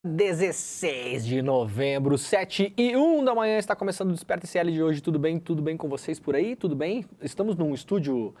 16 de novembro, 7h01 da manhã, está começando o Desperta ICL de hoje. Tudo bem? Tudo bem com vocês por aí? Tudo bem? Estamos num estúdio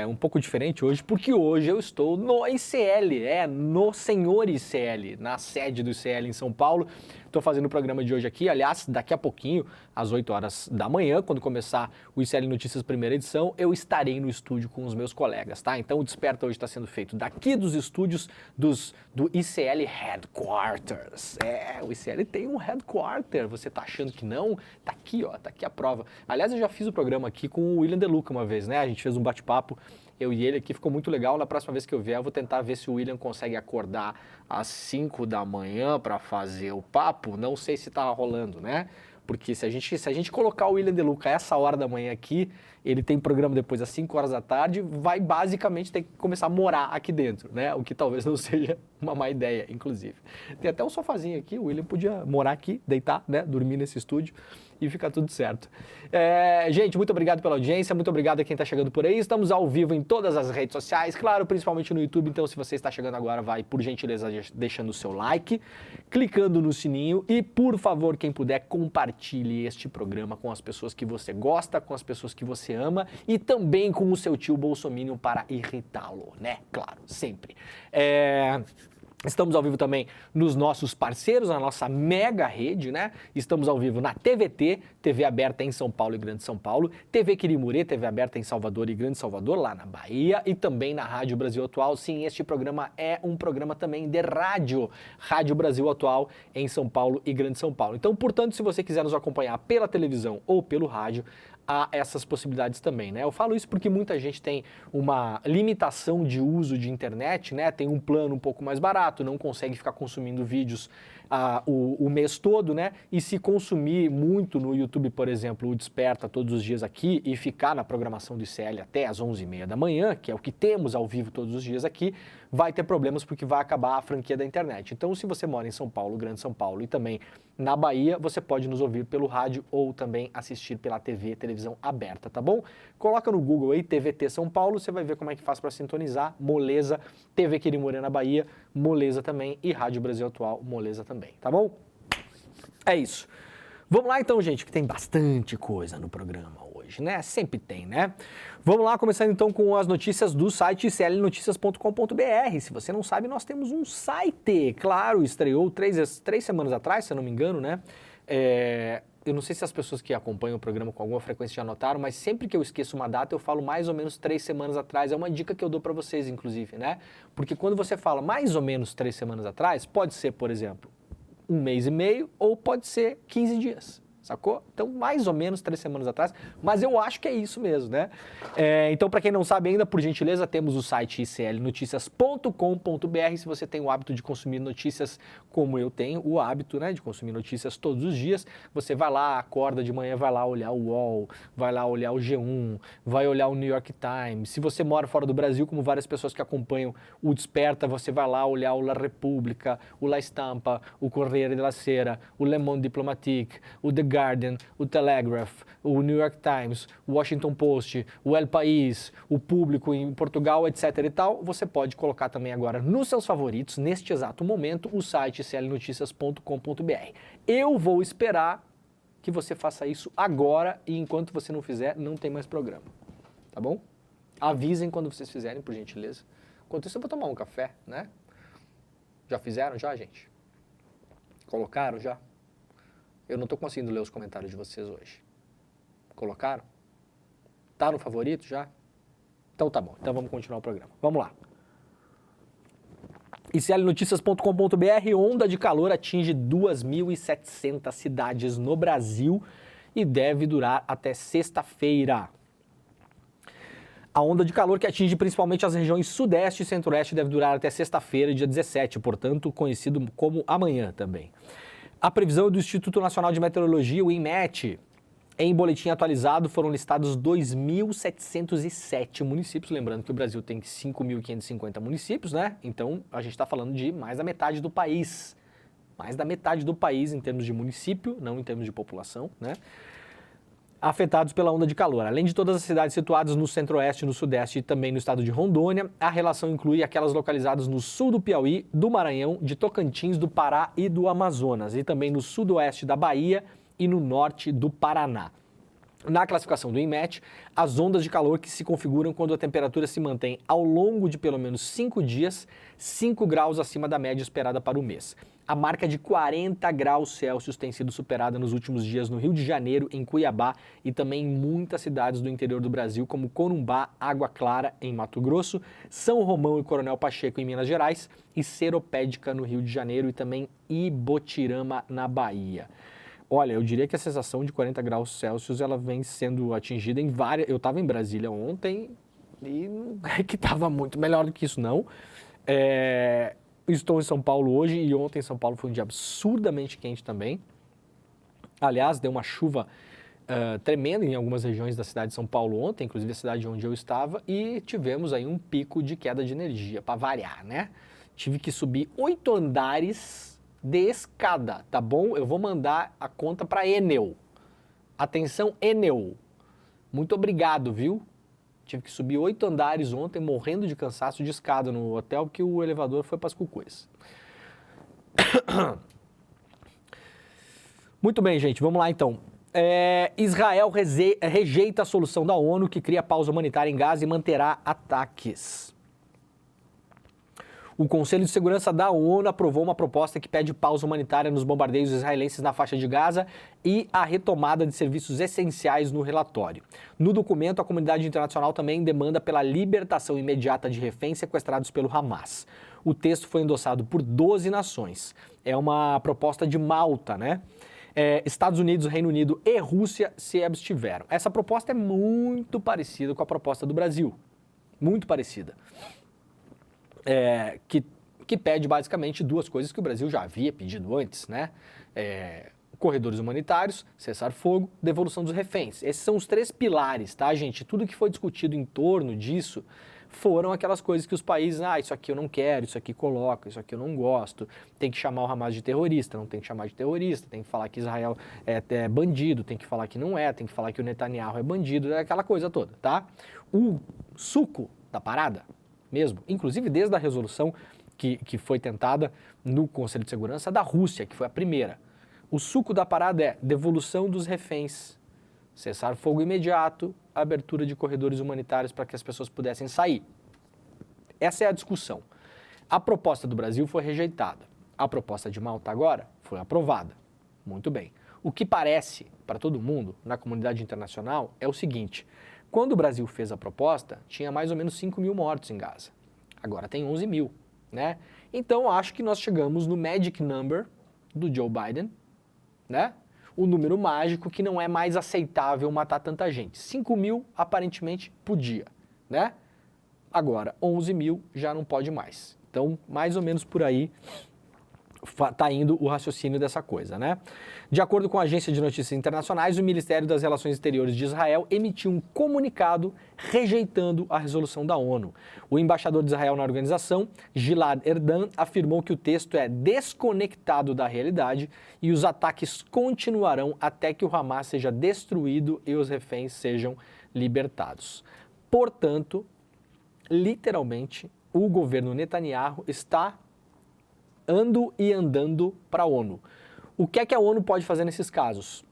um pouco diferente hoje, porque hoje eu estou no ICL, no Senhor ICL, na sede do ICL em São Paulo. Estou fazendo o programa de hoje aqui, aliás, daqui a pouquinho, às 8 horas da manhã, quando começar o ICL Notícias primeira edição, eu estarei no estúdio com os meus colegas, tá? Então o Desperta hoje está sendo feito daqui dos estúdios do ICL Headquarters. O ICL tem um headquarter, você tá achando que não? Tá aqui, ó, tá aqui a prova. Aliás, eu já fiz o programa aqui com o William De Luca uma vez, né? A gente fez um bate-papo, eu e ele aqui, ficou muito legal. Na próxima vez que eu vier, eu vou tentar ver se o William consegue acordar às 5 da manhã para fazer o papo. Não sei se tá rolando, né? Porque se a gente colocar o William De Luca essa hora da manhã aqui, ele tem programa depois às 5 horas da tarde, vai basicamente ter que começar a morar aqui dentro, né? O que talvez não seja uma má ideia, inclusive. Tem até um sofazinho aqui, o William podia morar aqui, deitar, né? Dormir nesse estúdio e ficar tudo certo. Gente, muito obrigado pela audiência, muito obrigado a quem está chegando por aí. Estamos ao vivo em todas as redes sociais, claro, principalmente no YouTube. Então, se você está chegando agora, vai, por gentileza, deixando o seu like, clicando no sininho e, por favor, quem puder, compartilhe este programa com as pessoas que você gosta, com as pessoas que você ama e também com o seu tio bolsominion para irritá-lo, né? Claro, sempre. Estamos ao vivo também nos nossos parceiros, na nossa mega rede, né? Estamos ao vivo na TVT, TV aberta em São Paulo e Grande São Paulo, TV Quirimurê, TV aberta em Salvador e Grande Salvador, lá na Bahia, e também na Rádio Brasil Atual. Sim, este programa é um programa também de rádio, Rádio Brasil Atual em São Paulo e Grande São Paulo. Então, portanto, se você quiser nos acompanhar pela televisão ou pelo rádio, há essas possibilidades também, né? Eu falo isso porque muita gente tem uma limitação de uso de internet, né? Tem um plano um pouco mais barato, não consegue ficar consumindo vídeos o mês todo, né? E se consumir muito no YouTube, por exemplo, o Desperta todos os dias aqui e ficar na programação do ICL até às 11h30 da manhã, que é o que temos ao vivo todos os dias aqui, vai ter problemas porque vai acabar a franquia da internet. Então, se você mora em São Paulo, Grande São Paulo e também na Bahia, você pode nos ouvir pelo rádio ou também assistir pela TV, televisão aberta, tá bom? Coloca no Google aí, TVT São Paulo, você vai ver como é que faz para sintonizar, moleza, TV Quirimurê na Bahia, moleza também, e Rádio Brasil Atual, moleza também, tá bom? É isso. Vamos lá então, gente, que tem bastante coisa no programa hoje, né? Sempre tem, né? Vamos lá, começando então com as notícias do site iclnoticias.com.br. Se você não sabe, nós temos um site, claro, estreou três semanas atrás, se eu não me engano, né? Eu não sei se as pessoas que acompanham o programa com alguma frequência já notaram, mas sempre que eu esqueço uma data, eu falo mais ou menos 3 semanas atrás. É uma dica que eu dou para vocês, inclusive, né? Porque quando você fala mais ou menos 3 semanas atrás, pode ser, por exemplo, 1 mês e meio ou pode ser 15 dias. Sacou? Então, mais ou menos 3 semanas atrás, mas eu acho que é isso mesmo, né? Então, para quem não sabe ainda, por gentileza, temos o site iclnoticias.com.br. Se você tem o hábito de consumir notícias como eu tenho, o hábito, né, de consumir notícias todos os dias, você vai lá, acorda de manhã, vai lá olhar o UOL, vai lá olhar o G1, vai olhar o New York Times. Se você mora fora do Brasil, como várias pessoas que acompanham o Desperta, você vai lá olhar o La Repubblica, o La Stampa, o Corriere della Sera, o Le Monde Diplomatique, o The Guardian, o Telegraph, o New York Times, o Washington Post, o El País, o Público em Portugal, etc e tal. Você pode colocar também agora nos seus favoritos, neste exato momento, o site iclnoticias.com.br. Eu vou esperar que você faça isso agora e enquanto você não fizer, não tem mais programa. Tá bom? Avisem quando vocês fizerem, por gentileza. Enquanto isso, eu vou tomar um café, né? Já fizeram já, gente? Colocaram já? Eu não estou conseguindo ler os comentários de vocês hoje. Colocaram? Tá no favorito já? Então tá bom, então vamos continuar o programa. Vamos lá. iclnoticias.com.br, onda de calor atinge 2.700 cidades no Brasil e deve durar até sexta-feira. A onda de calor que atinge principalmente as regiões sudeste e centro-oeste deve durar até sexta-feira, dia 17, portanto conhecido como amanhã também. A previsão do Instituto Nacional de Meteorologia, o INMET. Em boletim atualizado foram listados 2.707 municípios, lembrando que o Brasil tem 5.550 municípios, né? Então a gente está falando de mais da metade do país. Mais da metade do país em termos de município, não em termos de população, né? afetados pela onda de calor. Além de todas as cidades situadas no centro-oeste, no sudeste e também no estado de Rondônia, a relação inclui aquelas localizadas no sul do Piauí, do Maranhão, de Tocantins, do Pará e do Amazonas, e também no sudoeste da Bahia e no norte do Paraná. Na classificação do INMET, as ondas de calor que se configuram quando a temperatura se mantém ao longo de pelo menos 5 dias, 5 graus acima da média esperada para o mês. A marca de 40 graus Celsius tem sido superada nos últimos dias no Rio de Janeiro, em Cuiabá e também em muitas cidades do interior do Brasil, como Corumbá, Água Clara, em Mato Grosso, São Romão e Coronel Pacheco, em Minas Gerais, e Seropédica, no Rio de Janeiro, e também Ibotirama, na Bahia. Olha, eu diria que a sensação de 40 graus Celsius ela vem sendo atingida em várias... Eu estava em Brasília ontem e não é que estava muito melhor do que isso, não. Estou em São Paulo hoje e ontem em São Paulo foi um dia absurdamente quente também. Aliás, deu uma chuva tremenda em algumas regiões da cidade de São Paulo ontem, inclusive a cidade onde eu estava, e tivemos aí um pico de queda de energia, para variar, né? Tive que subir 8 andares de escada, tá bom? Eu vou mandar a conta para Enel. Atenção, Enel. Muito obrigado, viu? Tive que subir 8 andares ontem, morrendo de cansaço de escada no hotel, porque o elevador foi para as cucuias. Muito bem, gente, vamos lá então. Israel rejeita a solução da ONU que cria pausa humanitária em Gaza e manterá ataques. O Conselho de Segurança da ONU aprovou uma proposta que pede pausa humanitária nos bombardeios israelenses na faixa de Gaza e a retomada de serviços essenciais no relatório. No documento, a comunidade internacional também demanda pela libertação imediata de reféns sequestrados pelo Hamas. O texto foi endossado por 12 nações. É uma proposta de Malta, né? Estados Unidos, Reino Unido e Rússia se abstiveram. Essa proposta é muito parecida com a proposta do Brasil. Muito parecida. Que pede basicamente duas coisas que o Brasil já havia pedido antes, né? Corredores humanitários, cessar-fogo, devolução dos reféns. Esses são os 3 pilares, tá, gente? Tudo que foi discutido em torno disso foram aquelas coisas que os países, isso aqui eu não quero, isso aqui coloca, isso aqui eu não gosto, tem que chamar o Hamas de terrorista, não tem que chamar de terrorista, tem que falar que Israel é bandido, tem que falar que não é, tem que falar que o Netanyahu é bandido, aquela coisa toda, tá? O suco da parada mesmo, inclusive desde a resolução que foi tentada no Conselho de Segurança da Rússia, que foi a primeira. O suco da parada é devolução dos reféns, cessar fogo imediato, abertura de corredores humanitários para que as pessoas pudessem sair. Essa é a discussão. A proposta do Brasil foi rejeitada. A proposta de Malta agora foi aprovada. Muito bem. O que parece para todo mundo na comunidade internacional é o seguinte: quando o Brasil fez a proposta, tinha mais ou menos 5 mil mortos em Gaza. Agora tem 11 mil, né? Então acho que nós chegamos no magic number do Joe Biden, né? O número mágico que não é mais aceitável matar tanta gente. 5 mil aparentemente podia, né? Agora 11 mil já não pode mais. Então mais ou menos por aí está indo o raciocínio dessa coisa, né? De acordo com a agência de notícias internacionais, o Ministério das Relações Exteriores de Israel emitiu um comunicado rejeitando a resolução da ONU. O embaixador de Israel na organização, Gilad Erdan, afirmou que o texto é desconectado da realidade e os ataques continuarão até que o Hamas seja destruído e os reféns sejam libertados. Portanto, literalmente, o governo Netanyahu está andando para a ONU. O que é que a ONU pode fazer nesses casos?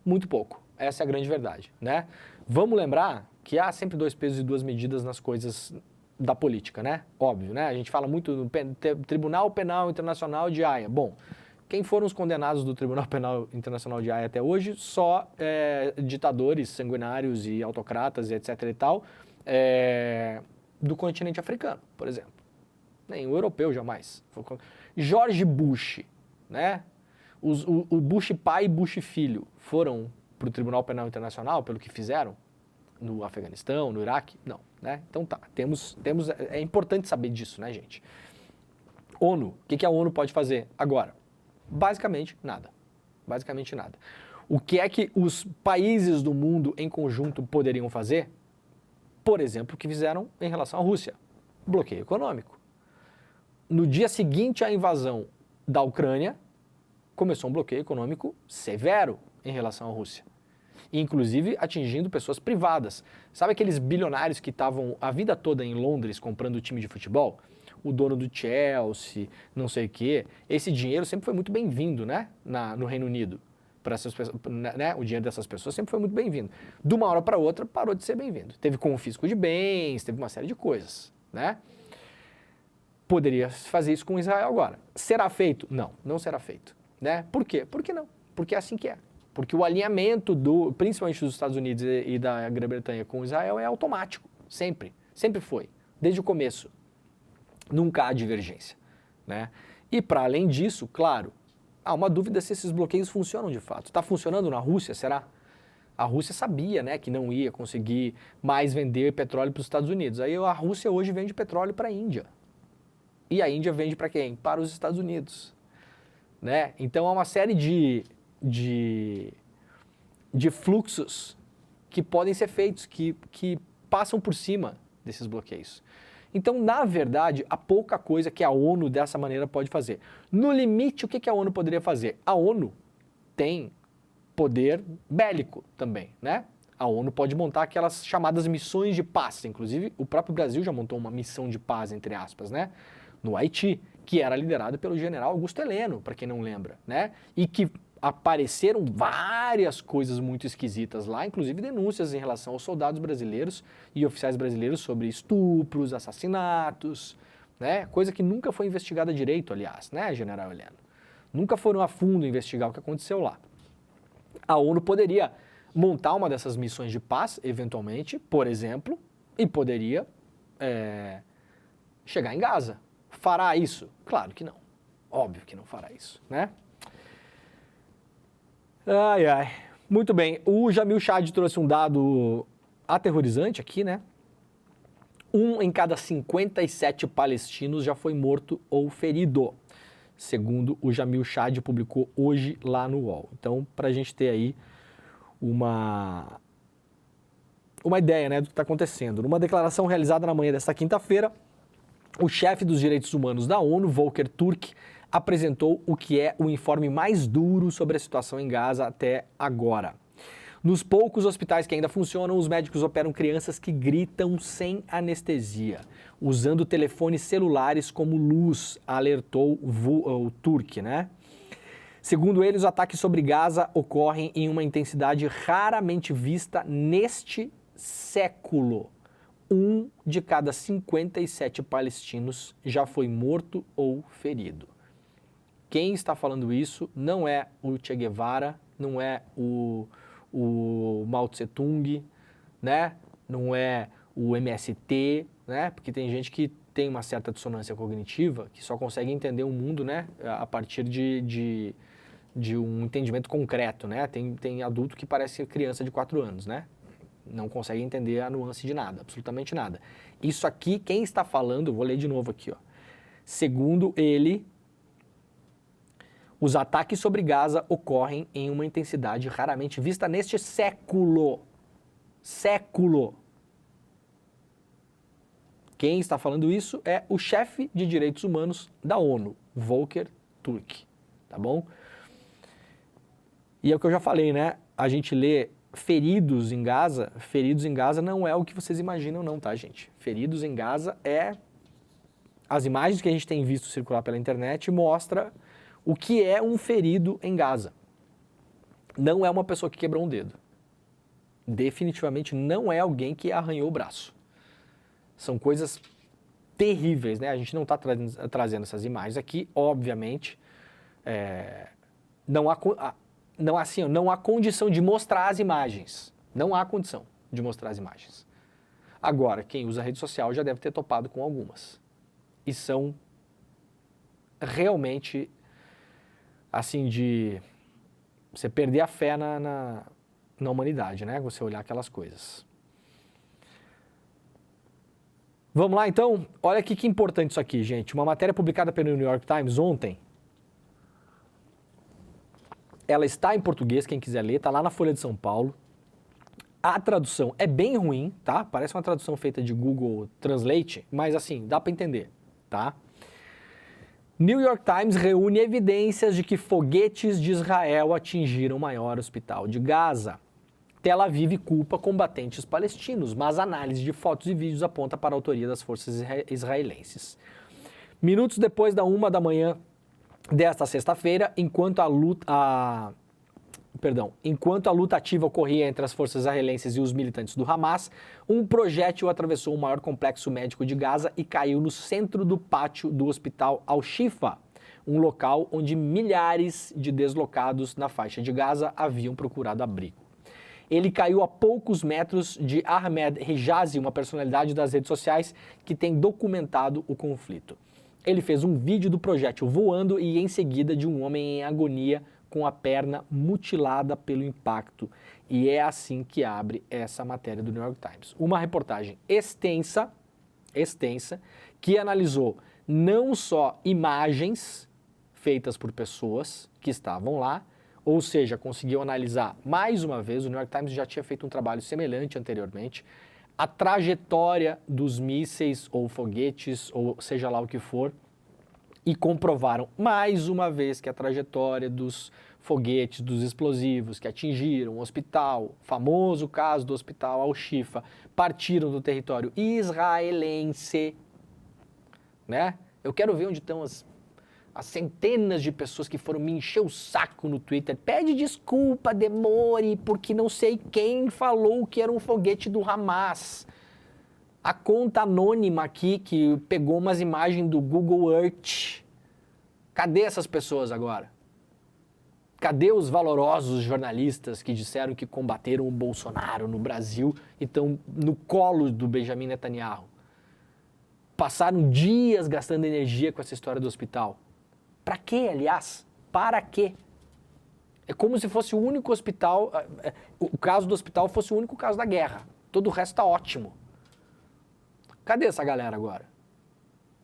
Muito pouco. Essa é a grande verdade, né? Vamos lembrar que há sempre 2 pesos e 2 medidas nas coisas da política, né? Óbvio, né? A gente fala muito do Tribunal Penal Internacional de Haia. Bom, quem foram os condenados do Tribunal Penal Internacional de Haia até hoje? Só ditadores sanguinários e autocratas e etc e tal, do continente africano, por exemplo. Nem o europeu jamais. George Bush, né? O Bush pai e Bush filho foram para o Tribunal Penal Internacional pelo que fizeram no Afeganistão, no Iraque? Não, né? Então tá, é importante saber disso, né, gente? ONU, o que a ONU pode fazer agora? Basicamente nada. Basicamente nada. O que é que os países do mundo em conjunto poderiam fazer? Por exemplo, o que fizeram em relação à Rússia. Bloqueio econômico. No dia seguinte à invasão da Ucrânia, começou um bloqueio econômico severo em relação à Rússia. inclusive atingindo pessoas privadas. Sabe aqueles bilionários que estavam a vida toda em Londres comprando time de futebol? O dono do Chelsea, não sei o quê. Esse dinheiro sempre foi muito bem-vindo, né? No Reino Unido. Para essas pessoas, né? O dinheiro dessas pessoas sempre foi muito bem-vindo. De uma hora para outra, parou de ser bem-vindo. Teve confisco de bens, teve uma série de coisas, né? Poderia fazer isso com Israel agora. Será feito? Não, não será feito, né? Por quê? Por que não? Porque é assim que é. Porque o alinhamento principalmente dos Estados Unidos e da Grã-Bretanha com Israel é automático, sempre. Sempre foi, desde o começo. Nunca há divergência, né? E para além disso, claro, há uma dúvida se esses bloqueios funcionam de fato. Está funcionando na Rússia, será? A Rússia sabia, né, que não ia conseguir mais vender petróleo para os Estados Unidos. Aí a Rússia hoje vende petróleo para a Índia. E a Índia vende para quem? Para os Estados Unidos, né? Então há uma série de fluxos que podem ser feitos, que passam por cima desses bloqueios. Então, na verdade, há pouca coisa que a ONU dessa maneira pode fazer. No limite, o que a ONU poderia fazer? A ONU tem poder bélico também, né? A ONU pode montar aquelas chamadas missões de paz. Inclusive, o próprio Brasil já montou uma missão de paz, entre aspas, né? No Haiti, que era liderada pelo general Augusto Heleno, para quem não lembra, né? E que apareceram várias coisas muito esquisitas lá, inclusive denúncias em relação aos soldados brasileiros e oficiais brasileiros sobre estupros, assassinatos, né? Coisa que nunca foi investigada direito, aliás, né, general Heleno? Nunca foram a fundo investigar o que aconteceu lá. A ONU poderia montar uma dessas missões de paz, eventualmente, por exemplo, e poderia chegar em Gaza. Fará isso? Claro que não. Óbvio que não fará isso, né? Ai, ai. Muito bem. O Jamil Chad trouxe um dado aterrorizante aqui, né? 1 em cada 57 palestinos já foi morto ou ferido, segundo o Jamil Chad publicou hoje lá no UOL. Então, para a gente ter aí uma ideia, né, do que está acontecendo. Numa declaração realizada na manhã desta quinta-feira, o chefe dos direitos humanos da ONU, Volker Turk, apresentou o que é o informe mais duro sobre a situação em Gaza até agora. Nos poucos hospitais que ainda funcionam, os médicos operam crianças que gritam sem anestesia, usando telefones celulares como luz, alertou o Turk, né? Segundo ele, os ataques sobre Gaza ocorrem em uma intensidade raramente vista neste século. 1 de cada 57 palestinos já foi morto ou ferido. Quem está falando isso não é o Che Guevara, não é o Mao Tse Tung, né? Não é o MST, né? Porque tem gente que tem uma certa dissonância cognitiva, que só consegue entender o mundo, né, a partir de um entendimento concreto, né? Tem adulto que parece criança de 4 anos, né? Não consegue entender a nuance de nada, absolutamente nada. Isso aqui, quem está falando, vou ler de novo aqui, ó. Segundo ele, os ataques sobre Gaza ocorrem em uma intensidade raramente vista neste século. Século. Quem está falando isso é o chefe de direitos humanos da ONU, Volker Turk, tá bom? E é o que eu já falei, né? A gente lê feridos em Gaza não é o que vocês imaginam não, tá, gente? Feridos em Gaza é... As imagens que a gente tem visto circular pela internet mostra o que é um ferido em Gaza. Não é uma pessoa que quebrou um dedo. Definitivamente não é alguém que arranhou o braço. São coisas terríveis, né? A gente não está trazendo essas imagens aqui, obviamente. Não há condição de mostrar as imagens. Não há condição de mostrar as imagens. Agora, quem usa rede social já deve ter topado com algumas. E são realmente, assim, de você perder a fé na humanidade, né? Você olhar aquelas coisas. Vamos lá, então? Olha aqui que importante isso aqui, gente. Uma matéria publicada pelo New York Times ontem. Ela está em português, quem quiser ler, está lá na Folha de São Paulo. A tradução é bem ruim, tá? Parece uma tradução feita de Google Translate, mas assim, dá para entender, tá? New York Times reúne evidências de que foguetes de Israel atingiram o maior hospital de Gaza. Tel Aviv culpa combatentes palestinos, mas análise de fotos e vídeos aponta para a autoria das forças israelenses. Minutos depois da 1 da manhã desta sexta-feira, enquanto a luta ativa ocorria entre as forças israelenses e os militantes do Hamas, um projétil atravessou o maior complexo médico de Gaza e caiu no centro do pátio do hospital Al-Shifa, um local onde milhares de deslocados na faixa de Gaza haviam procurado abrigo. Ele caiu a poucos metros de Ahmed Hijazi, uma personalidade das redes sociais que tem documentado o conflito. Ele fez um vídeo do projétil voando e em seguida de um homem em agonia com a perna mutilada pelo impacto. E é assim que abre essa matéria do New York Times. Uma reportagem extensa, que analisou não só imagens feitas por pessoas que estavam lá, ou seja, conseguiu analisar mais uma vez, o New York Times já tinha feito um trabalho semelhante anteriormente, a trajetória dos mísseis ou foguetes, ou seja lá o que for, e comprovaram mais uma vez que a trajetória dos foguetes, dos explosivos que atingiram o hospital, famoso caso do hospital Al-Shifa, partiram do território israelense, né? Eu quero ver onde estão as centenas de pessoas que foram me encher o saco no Twitter. Pede desculpa, Demore, porque não sei quem falou que era um foguete do Hamas. A conta anônima aqui que pegou umas imagens do Google Earth. Cadê essas pessoas agora? Cadê os valorosos jornalistas que disseram que combateram o Bolsonaro no Brasil e estão no colo do Benjamin Netanyahu? Passaram dias gastando energia com essa história do hospital. Para quê, aliás? Para quê? É como se fosse o único hospital, o caso do hospital fosse o único caso da guerra. Todo o resto tá ótimo. Cadê essa galera agora?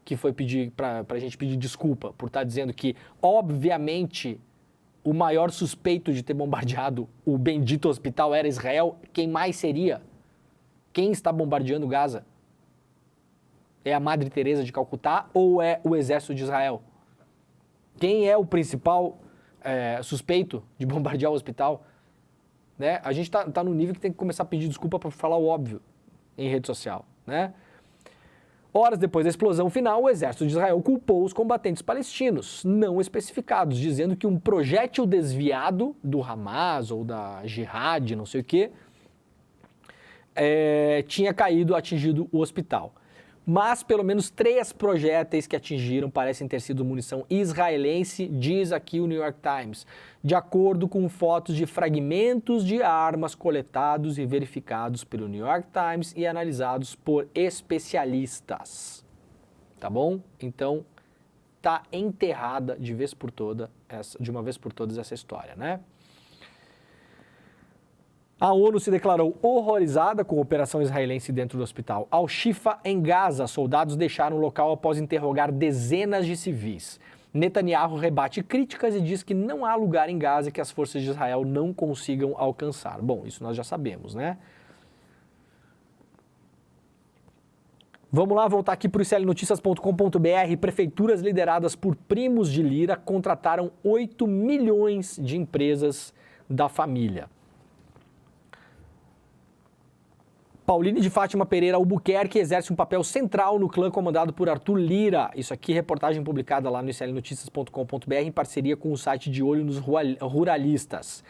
Que foi pedir pra gente pedir desculpa por estar dizendo que, obviamente, o maior suspeito de ter bombardeado o bendito hospital era Israel. Quem mais seria? Quem está bombardeando Gaza? É a Madre Teresa de Calcutá ou é o exército de Israel? Quem é o principal suspeito de bombardear o hospital? Né? A gente tá no nível que tem que começar a pedir desculpa para falar o óbvio em rede social, né? Horas depois da explosão final, o exército de Israel culpou os combatentes palestinos, não especificados, dizendo que um projétil desviado do Hamas ou da Jihad, não sei o quê, tinha atingido o hospital. Mas pelo menos 3 projéteis que atingiram parecem ter sido munição israelense, diz aqui o New York Times, de acordo com fotos de fragmentos de armas coletados e verificados pelo New York Times e analisados por especialistas. Tá bom? Então, tá enterrada de uma vez por todas essa história, né? A ONU se declarou horrorizada com a operação israelense dentro do hospital Al-Shifa, em Gaza. Soldados deixaram o local após interrogar dezenas de civis. Netanyahu rebate críticas e diz que não há lugar em Gaza que as forças de Israel não consigam alcançar. Bom, isso nós já sabemos, né? Vamos lá, voltar aqui para o iclnoticias.com.br. Prefeituras lideradas por primos de Lira contrataram 8 milhões de empresas da família. Pauline de Fátima Pereira Albuquerque exerce um papel central no clã comandado por Arthur Lira. Isso aqui, reportagem publicada lá no iclnoticias.com.br em parceria com o site De Olho nos Ruralistas.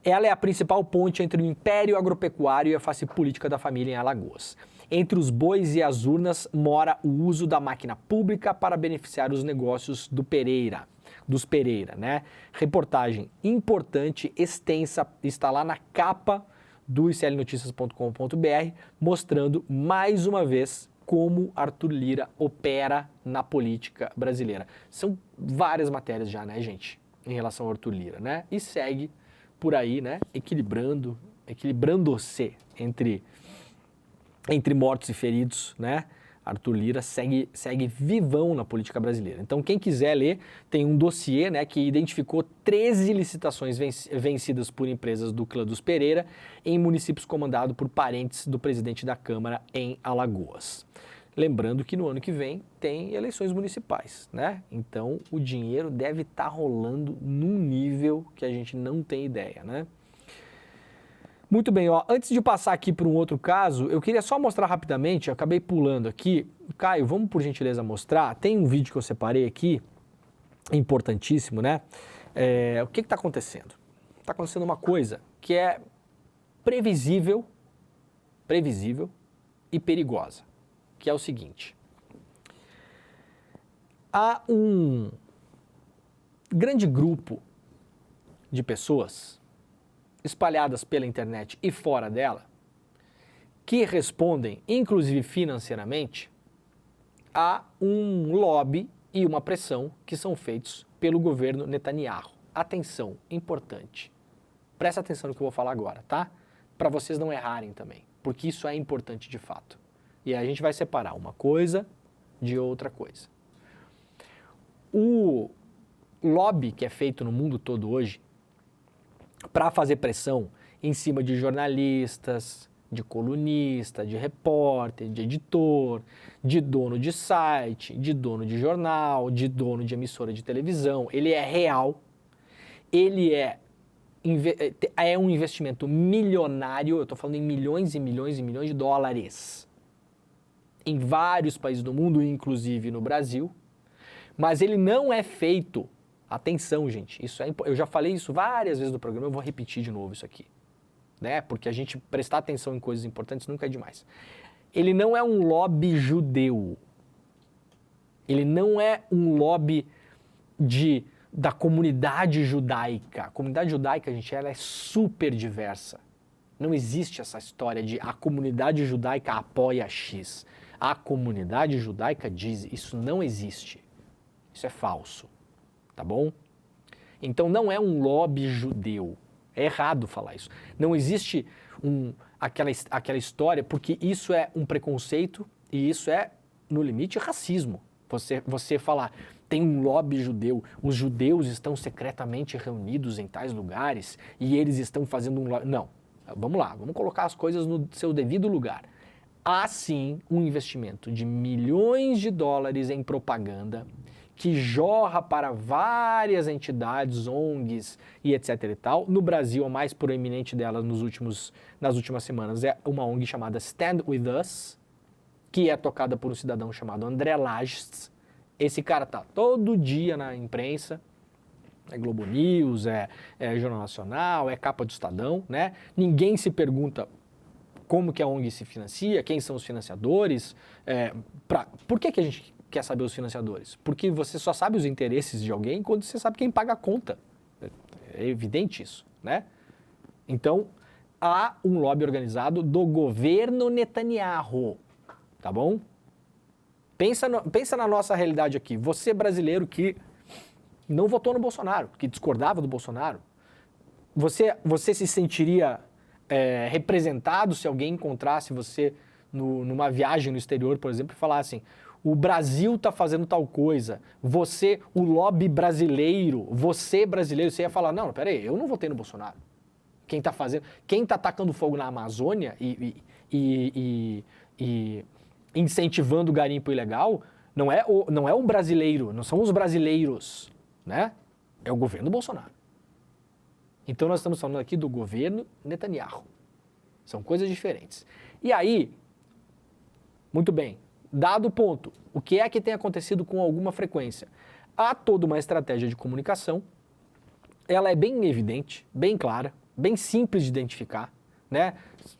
Ela é a principal ponte entre o império agropecuário e a face política da família em Alagoas. Entre os bois e as urnas mora o uso da máquina pública para beneficiar os negócios dos Pereira, né? Reportagem importante, extensa, está lá na capa do iclnoticias.com.br, mostrando mais uma vez como Arthur Lira opera na política brasileira. São várias matérias já, né, gente, em relação ao Arthur Lira, né? E segue por aí, né, equilibrando-se entre mortos e feridos, né? Arthur Lira segue vivão na política brasileira. Então, quem quiser ler, tem um dossiê, né, que identificou 13 licitações vencidas por empresas do clã dos Pereira em municípios comandados por parentes do presidente da Câmara em Alagoas. Lembrando que no ano que vem tem eleições municipais, né? Então, o dinheiro deve estar rolando num nível que a gente não tem ideia, né? Muito bem, ó, antes de passar aqui para um outro caso, eu queria só mostrar rapidamente, eu acabei pulando aqui. Caio, vamos por gentileza mostrar, tem um vídeo que eu separei aqui, importantíssimo, né? O que está acontecendo? Está acontecendo uma coisa que é previsível e perigosa, que é o seguinte. Há um grande grupo de pessoas espalhadas pela internet e fora dela que respondem, inclusive financeiramente, a um lobby e uma pressão que são feitos pelo governo Netanyahu. Atenção, importante. Presta atenção no que eu vou falar agora, tá? Para vocês não errarem também, porque isso é importante de fato. E aí a gente vai separar uma coisa de outra coisa. O lobby que é feito no mundo todo hoje para fazer pressão em cima de jornalistas, de colunista, de repórter, de editor, de dono de site, de dono de jornal, de dono de emissora de televisão, ele é real, ele é um investimento milionário, eu estou falando em milhões e milhões e milhões de dólares, em vários países do mundo, inclusive no Brasil, mas ele não é feito, atenção gente, eu já falei isso várias vezes no programa, eu vou repetir de novo isso aqui, né? Porque a gente prestar atenção em coisas importantes nunca é demais. Ele não é um lobby judeu, ele não é um lobby da comunidade judaica. A comunidade judaica, gente, ela é super diversa. Não existe essa história de a comunidade judaica apoia X. A comunidade judaica diz, isso não existe. Isso é falso, tá bom? Então não é um lobby judeu. É errado falar isso. Não existe aquela história, porque isso é um preconceito e isso é, no limite, racismo. Você falar, tem um lobby judeu, os judeus estão secretamente reunidos em tais lugares e eles estão fazendo um lobby. Não, vamos lá, vamos colocar as coisas no seu devido lugar. Há sim um investimento de milhões de dólares em propaganda que jorra para várias entidades, ONGs e etc e tal. No Brasil, a mais proeminente delas nas últimas semanas é uma ONG chamada Stand With Us, que é tocada por um cidadão chamado André Lages. Esse cara tá todo dia na imprensa, é Globo News, é Jornal Nacional, é capa do Estadão, né? Ninguém se pergunta como que a ONG se financia, quem são os financiadores, por que a gente quer saber os financiadores? Porque você só sabe os interesses de alguém quando você sabe quem paga a conta. É evidente isso, né? Então, há um lobby organizado do governo Netanyahu, tá bom? Pensa na nossa realidade aqui. Você brasileiro que não votou no Bolsonaro, que discordava do Bolsonaro, você se sentiria representado se alguém encontrasse você numa viagem no exterior, por exemplo, e falassem: o Brasil está fazendo tal coisa, o lobby brasileiro, você brasileiro, você ia falar, não, peraí, eu não votei no Bolsonaro. Quem está atacando fogo na Amazônia e incentivando o garimpo ilegal, não é o brasileiro, não são os brasileiros, né? É o governo Bolsonaro. Então nós estamos falando aqui do governo Netanyahu. São coisas diferentes. E aí, muito bem, dado o ponto, o que é que tem acontecido com alguma frequência? Há toda uma estratégia de comunicação, ela é bem evidente, bem clara, bem simples de identificar, né?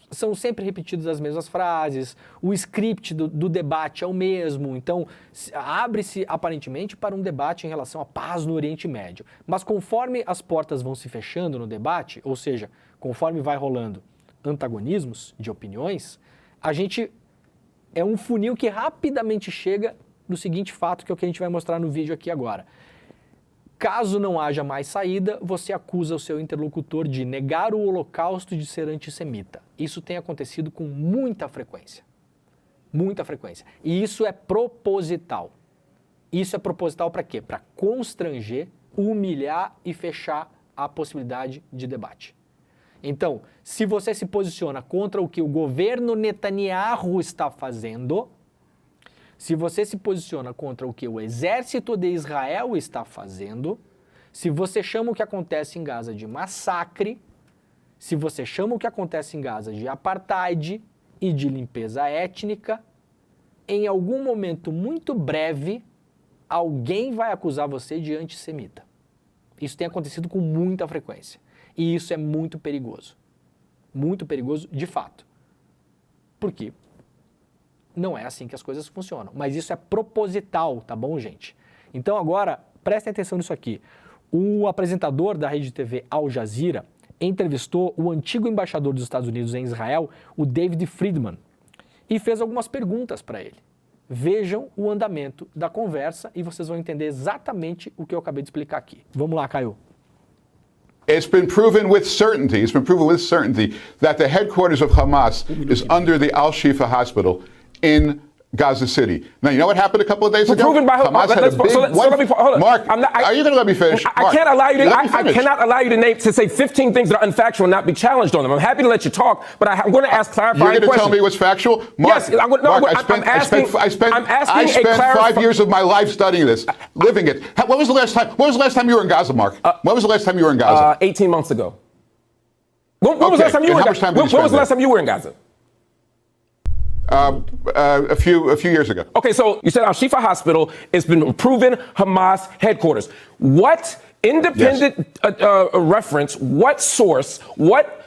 São sempre repetidas as mesmas frases, o script do debate é o mesmo, então abre-se aparentemente para um debate em relação à paz no Oriente Médio. Mas conforme as portas vão se fechando no debate, ou seja, conforme vai rolando antagonismos de opiniões, é um funil que rapidamente chega no seguinte fato, que é o que a gente vai mostrar no vídeo aqui agora. Caso não haja mais saída, você acusa o seu interlocutor de negar o holocausto e de ser antissemita. Isso tem acontecido com muita frequência. Muita frequência. E isso é proposital. Isso é proposital para quê? Para constranger, humilhar e fechar a possibilidade de debate. Então, se você se posiciona contra o que o governo Netanyahu está fazendo, se você se posiciona contra o que o exército de Israel está fazendo, se você chama o que acontece em Gaza de massacre, Se você chama o que acontece em Gaza de apartheid e de limpeza étnica, em algum momento muito breve, alguém vai acusar você de antissemita. Isso tem acontecido com muita frequência. E isso é muito perigoso. Muito perigoso, de fato. Por quê? Não é assim que as coisas funcionam. Mas isso é proposital, tá bom, gente? Então agora, prestem atenção nisso aqui. O apresentador da rede de TV Al Jazeera entrevistou o antigo embaixador dos Estados Unidos em Israel, o David Friedman, e fez algumas perguntas para ele. Vejam o andamento da conversa e vocês vão entender exatamente o que eu acabei de explicar aqui. Vamos lá, Caio. It's been proven with certainty that the headquarters of Hamas is under the Al-Shifa hospital in Gaza City. Now, you know what happened a couple of days ago? Proven by Hamas had a big hold on. Mark, are you going to let me finish? I can't allow you to. I cannot allow you to say 15 things that are unfactual and not be challenged on them. I'm happy to let you talk, but I'm going to ask clarifying questions. You're going to tell me what's factual? Mark, Yes, I spent 5 years of my life studying this, living it. When was the last time you were in Gaza, Mark? When was the last time you were in Gaza? 18 months ago. When was the last time you were in Gaza? When was the last time you were in Gaza? A few years ago. Okay, so you said Al-Shifa Hospital has been proven Hamas headquarters. What independent reference, what source, what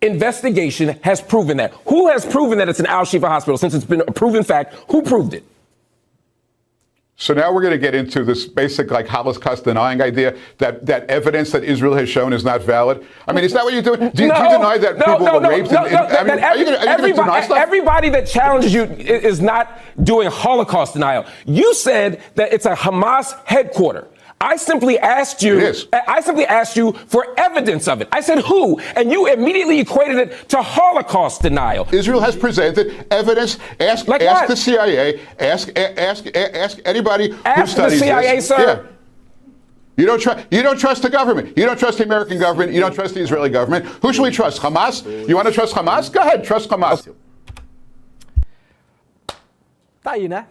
investigation has proven that? Who has proven that it's an Al-Shifa hospital? Since it's been a proven fact, who proved it? So now we're going to get into this basic, like, Holocaust denying idea that evidence that Israel has shown is not valid. I mean, is that what you're doing? Do you deny that people were raped? Are you going to deny stuff? Everybody that challenges you is not doing Holocaust denial. You said that it's a Hamas headquarters. I simply asked you for evidence of it. I said who, and you immediately equated it to Holocaust denial. Israel has presented evidence. Ask the CIA. Ask anybody who studies the CIA, this. Sir. Yeah. You don't trust the government. You don't trust the American government. You don't trust the Israeli government. Who should we trust? Hamas? You want to trust Hamas? Go ahead, trust Hamas. Tá aí, né?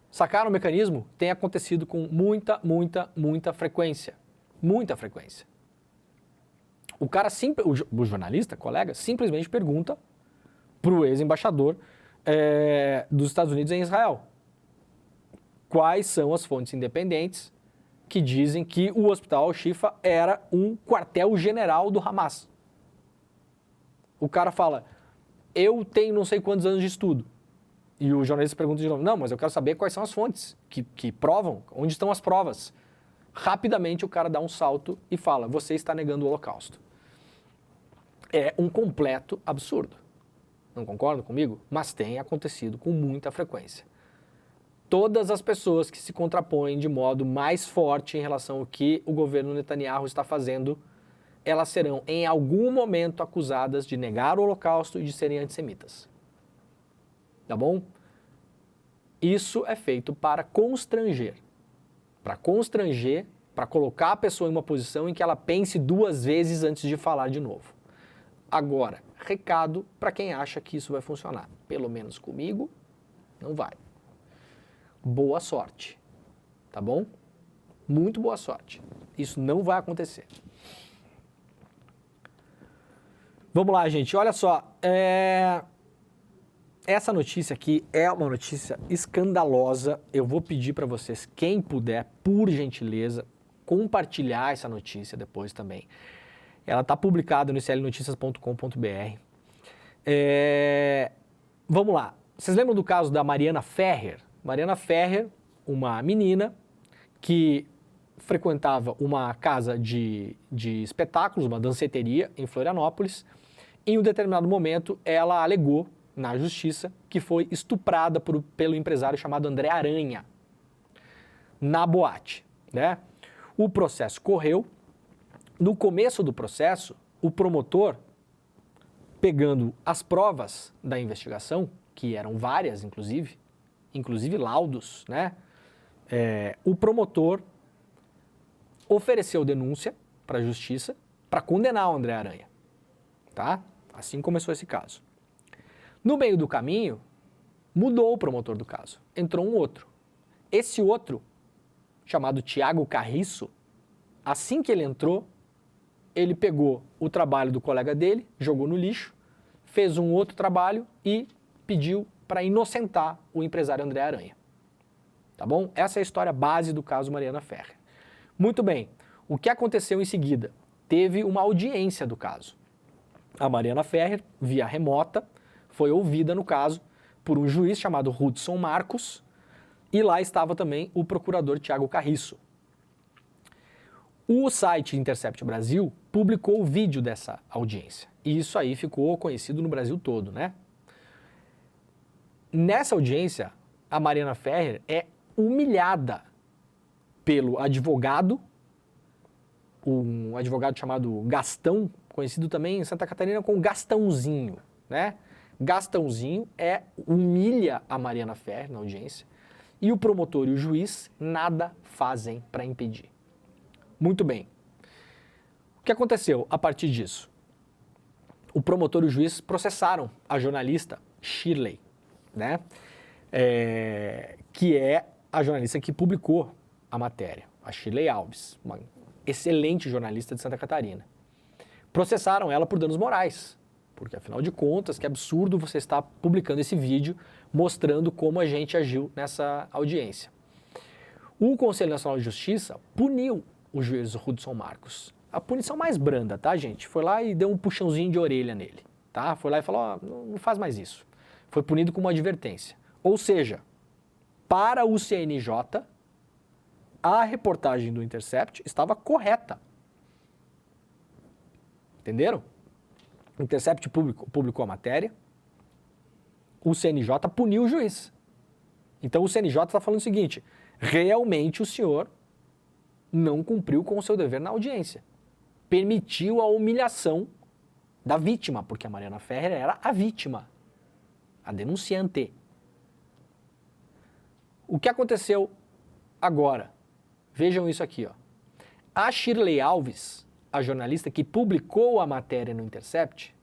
Sacaram o mecanismo? Tem acontecido com muita frequência. Muita frequência. O jornalista, colega, simplesmente pergunta pro ex-embaixador dos Estados Unidos em Israel quais são as fontes independentes que dizem que o Hospital Al-Shifa era um quartel-general do Hamas. O cara fala, eu tenho não sei quantos anos de estudo. E o jornalista pergunta de novo, não, mas eu quero saber quais são as fontes que provam, onde estão as provas. Rapidamente o cara dá um salto e fala, você está negando o Holocausto. É um completo absurdo. Não concordam comigo? Mas tem acontecido com muita frequência. Todas as pessoas que se contrapõem de modo mais forte em relação ao que o governo Netanyahu está fazendo, elas serão em algum momento acusadas de negar o Holocausto e de serem antissemitas. Tá bom? Isso é feito para constranger. Para colocar a pessoa em uma posição em que ela pense duas vezes antes de falar de novo. Agora, recado para quem acha que isso vai funcionar. Pelo menos comigo, não vai. Boa sorte. Tá bom? Muito boa sorte. Isso não vai acontecer. Vamos lá, gente. Olha só. Essa notícia aqui é uma notícia escandalosa. Eu vou pedir para vocês, quem puder, por gentileza, compartilhar essa notícia depois também. Ela está publicada no iclnoticias.com.br. Vamos lá. Vocês lembram do caso da Mariana Ferrer? Mariana Ferrer, uma menina que frequentava uma casa de espetáculos, uma danceteria em Florianópolis. Em um determinado momento, ela alegou na justiça que foi estuprada pelo empresário chamado André Aranha, na boate, né? O processo correu. No começo do processo, o promotor, pegando as provas da investigação, que eram várias, inclusive laudos, né? O promotor ofereceu denúncia para a justiça para condenar o André Aranha, tá? Assim começou esse caso. No meio do caminho, mudou o promotor do caso. Entrou um outro. Esse outro, chamado Tiago Carriço, assim que ele entrou, ele pegou o trabalho do colega dele, jogou no lixo, fez um outro trabalho e pediu para inocentar o empresário André Aranha. Tá bom? Essa é a história base do caso Mariana Ferrer. Muito bem, o que aconteceu em seguida? Teve uma audiência do caso. A Mariana Ferrer, via remota, foi ouvida no caso por um juiz chamado Hudson Marcos, e lá estava também o procurador Tiago Carriço. O site Intercept Brasil publicou o vídeo dessa audiência, e isso aí ficou conhecido no Brasil todo, né? Nessa audiência, a Mariana Ferrer é humilhada pelo advogado, um advogado chamado Gastão, conhecido também em Santa Catarina como Gastãozinho, né? Gastãozinho humilha a Mariana Ferrer na audiência e o promotor e o juiz nada fazem para impedir. Muito bem. O que aconteceu a partir disso? O promotor e o juiz processaram a jornalista Shirley, né? Que é a jornalista que publicou a matéria, a Shirley Alves, uma excelente jornalista de Santa Catarina. Processaram ela por danos morais, porque afinal de contas, que absurdo você estar publicando esse vídeo mostrando como a gente agiu nessa audiência. O Conselho Nacional de Justiça puniu o juiz Hudson Marcos. A punição mais branda, tá, gente? Foi lá e deu um puxãozinho de orelha nele, tá? Foi lá e falou, ó, não faz mais isso. Foi punido com uma advertência. Ou seja, para o CNJ, a reportagem do Intercept estava correta. Entenderam? O Intercept publicou a matéria, o CNJ puniu o juiz. Então o CNJ está falando o seguinte, realmente o senhor não cumpriu com o seu dever na audiência. Permitiu a humilhação da vítima, porque a Mariana Ferrer era a vítima, a denunciante. O que aconteceu agora? Vejam isso aqui, ó. A Shirley Alves, a jornalista que publicou a matéria no Intercept,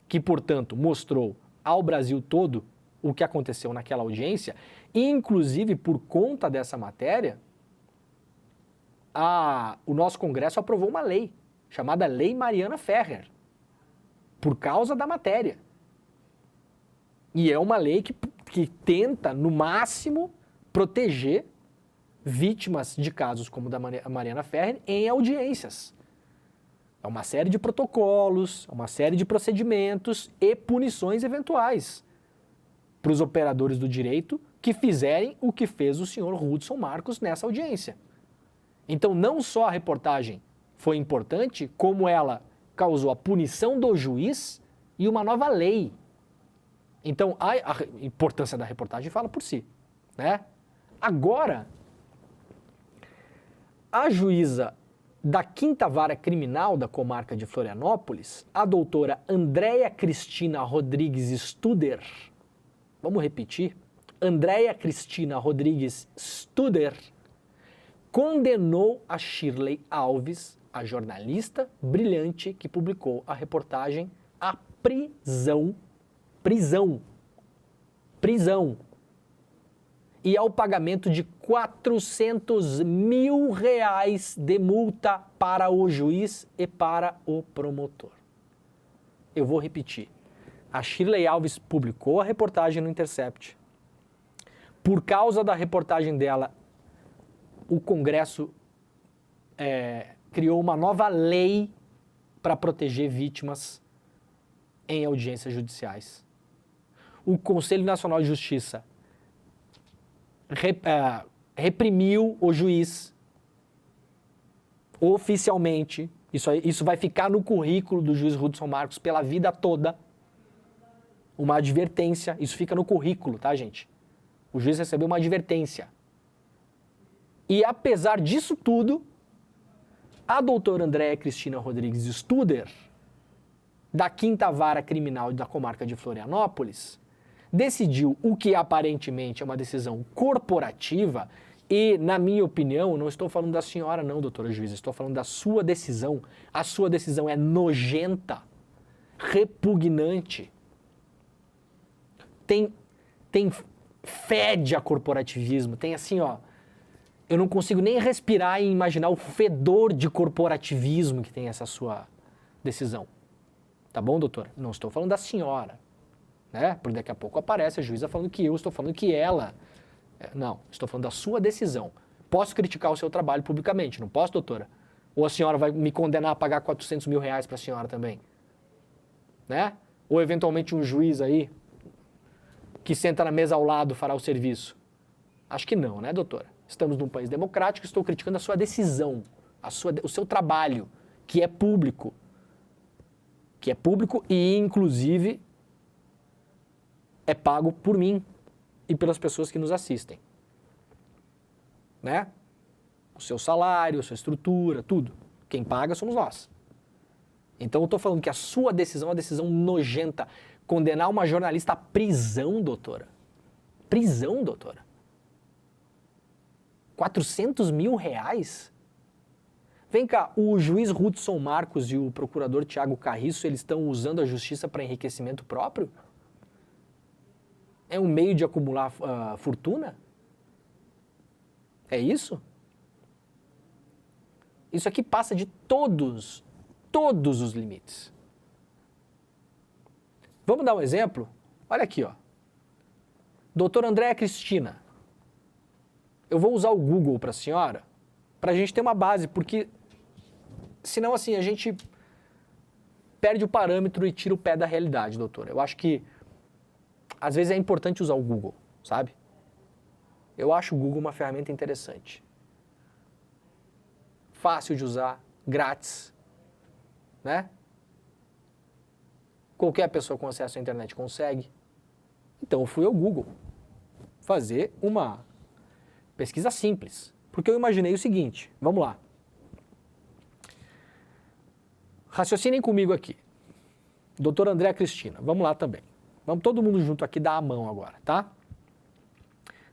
que, portanto, mostrou ao Brasil todo o que aconteceu naquela audiência, e, inclusive, por conta dessa matéria, o nosso Congresso aprovou uma lei, chamada Lei Mariana Ferrer, por causa da matéria. E é uma lei que tenta, no máximo, proteger vítimas de casos como o da Mariana Ferrer em audiências. É uma série de protocolos, uma série de procedimentos e punições eventuais para os operadores do direito que fizerem o que fez o senhor Hudson Marcos nessa audiência. Então, não só a reportagem foi importante, como ela causou a punição do juiz e uma nova lei. Então, a importância da reportagem fala por si, né? Agora, a juíza da 5ª Vara Criminal da comarca de Florianópolis, a doutora Andréia Cristina Rodrigues Studer, vamos repetir, Andréia Cristina Rodrigues Studer, condenou a Shirley Alves, a jornalista brilhante que publicou a reportagem, à prisão, e ao pagamento de R$400 mil de multa para o juiz e para o promotor. Eu vou repetir. A Shirley Alves publicou a reportagem no Intercept. Por causa da reportagem dela, o Congresso criou uma nova lei para proteger vítimas em audiências judiciais. O Conselho Nacional de Justiça reprimiu o juiz oficialmente. Isso vai ficar no currículo do juiz Hudson Marcos pela vida toda. Uma advertência, isso fica no currículo, tá, gente? O juiz recebeu uma advertência. E apesar disso tudo, a doutora Andréia Cristina Rodrigues Studer, da 5ª Vara Criminal da comarca de Florianópolis, decidiu o que aparentemente é uma decisão corporativa e, na minha opinião, não estou falando da senhora não, doutora juíza, estou falando da sua decisão. A sua decisão é nojenta, repugnante, fede a corporativismo, tem assim, ó, Eu não consigo nem respirar e imaginar o fedor de corporativismo que tem essa sua decisão. Tá bom, doutor? Não estou falando da senhora, né? Porque daqui a pouco aparece a juíza falando que eu estou falando que ela... Não, estou falando da sua decisão. Posso criticar o seu trabalho publicamente, não posso, doutora? Ou a senhora vai me condenar a pagar 400 mil reais para a senhora também? Né? Ou eventualmente um juiz aí que senta na mesa ao lado fará o serviço? Acho que não, né, doutora? Estamos num país democrático, estou criticando a sua decisão, o seu trabalho, que é público. Que é público e, inclusive, é pago por mim e pelas pessoas que nos assistem. Né? O seu salário, a sua estrutura, tudo. Quem paga somos nós. Então eu estou falando que a sua decisão é uma decisão nojenta. Condenar uma jornalista à prisão, doutora. Prisão, doutora. 400 mil reais? Vem cá, o juiz Hudson Marcos e o procurador Tiago Carriço, eles estão usando a justiça para enriquecimento próprio? É um meio de acumular fortuna? É isso? Isso aqui passa de todos os limites. Vamos dar um exemplo? Olha aqui, ó. Doutora Andréa Cristina. Eu vou usar o Google para a senhora, para a gente ter uma base, porque senão assim a gente perde o parâmetro e tira o pé da realidade, doutora. Eu acho que às vezes é importante usar o Google, sabe? Eu acho o Google uma ferramenta interessante. Fácil de usar, grátis, né? Qualquer pessoa com acesso à internet consegue. Então eu fui ao Google fazer uma pesquisa simples, porque eu imaginei o seguinte, vamos lá. Raciocinem comigo aqui. Doutora Andréa Cristina, vamos lá também. Vamos todo mundo junto aqui dar a mão agora, tá?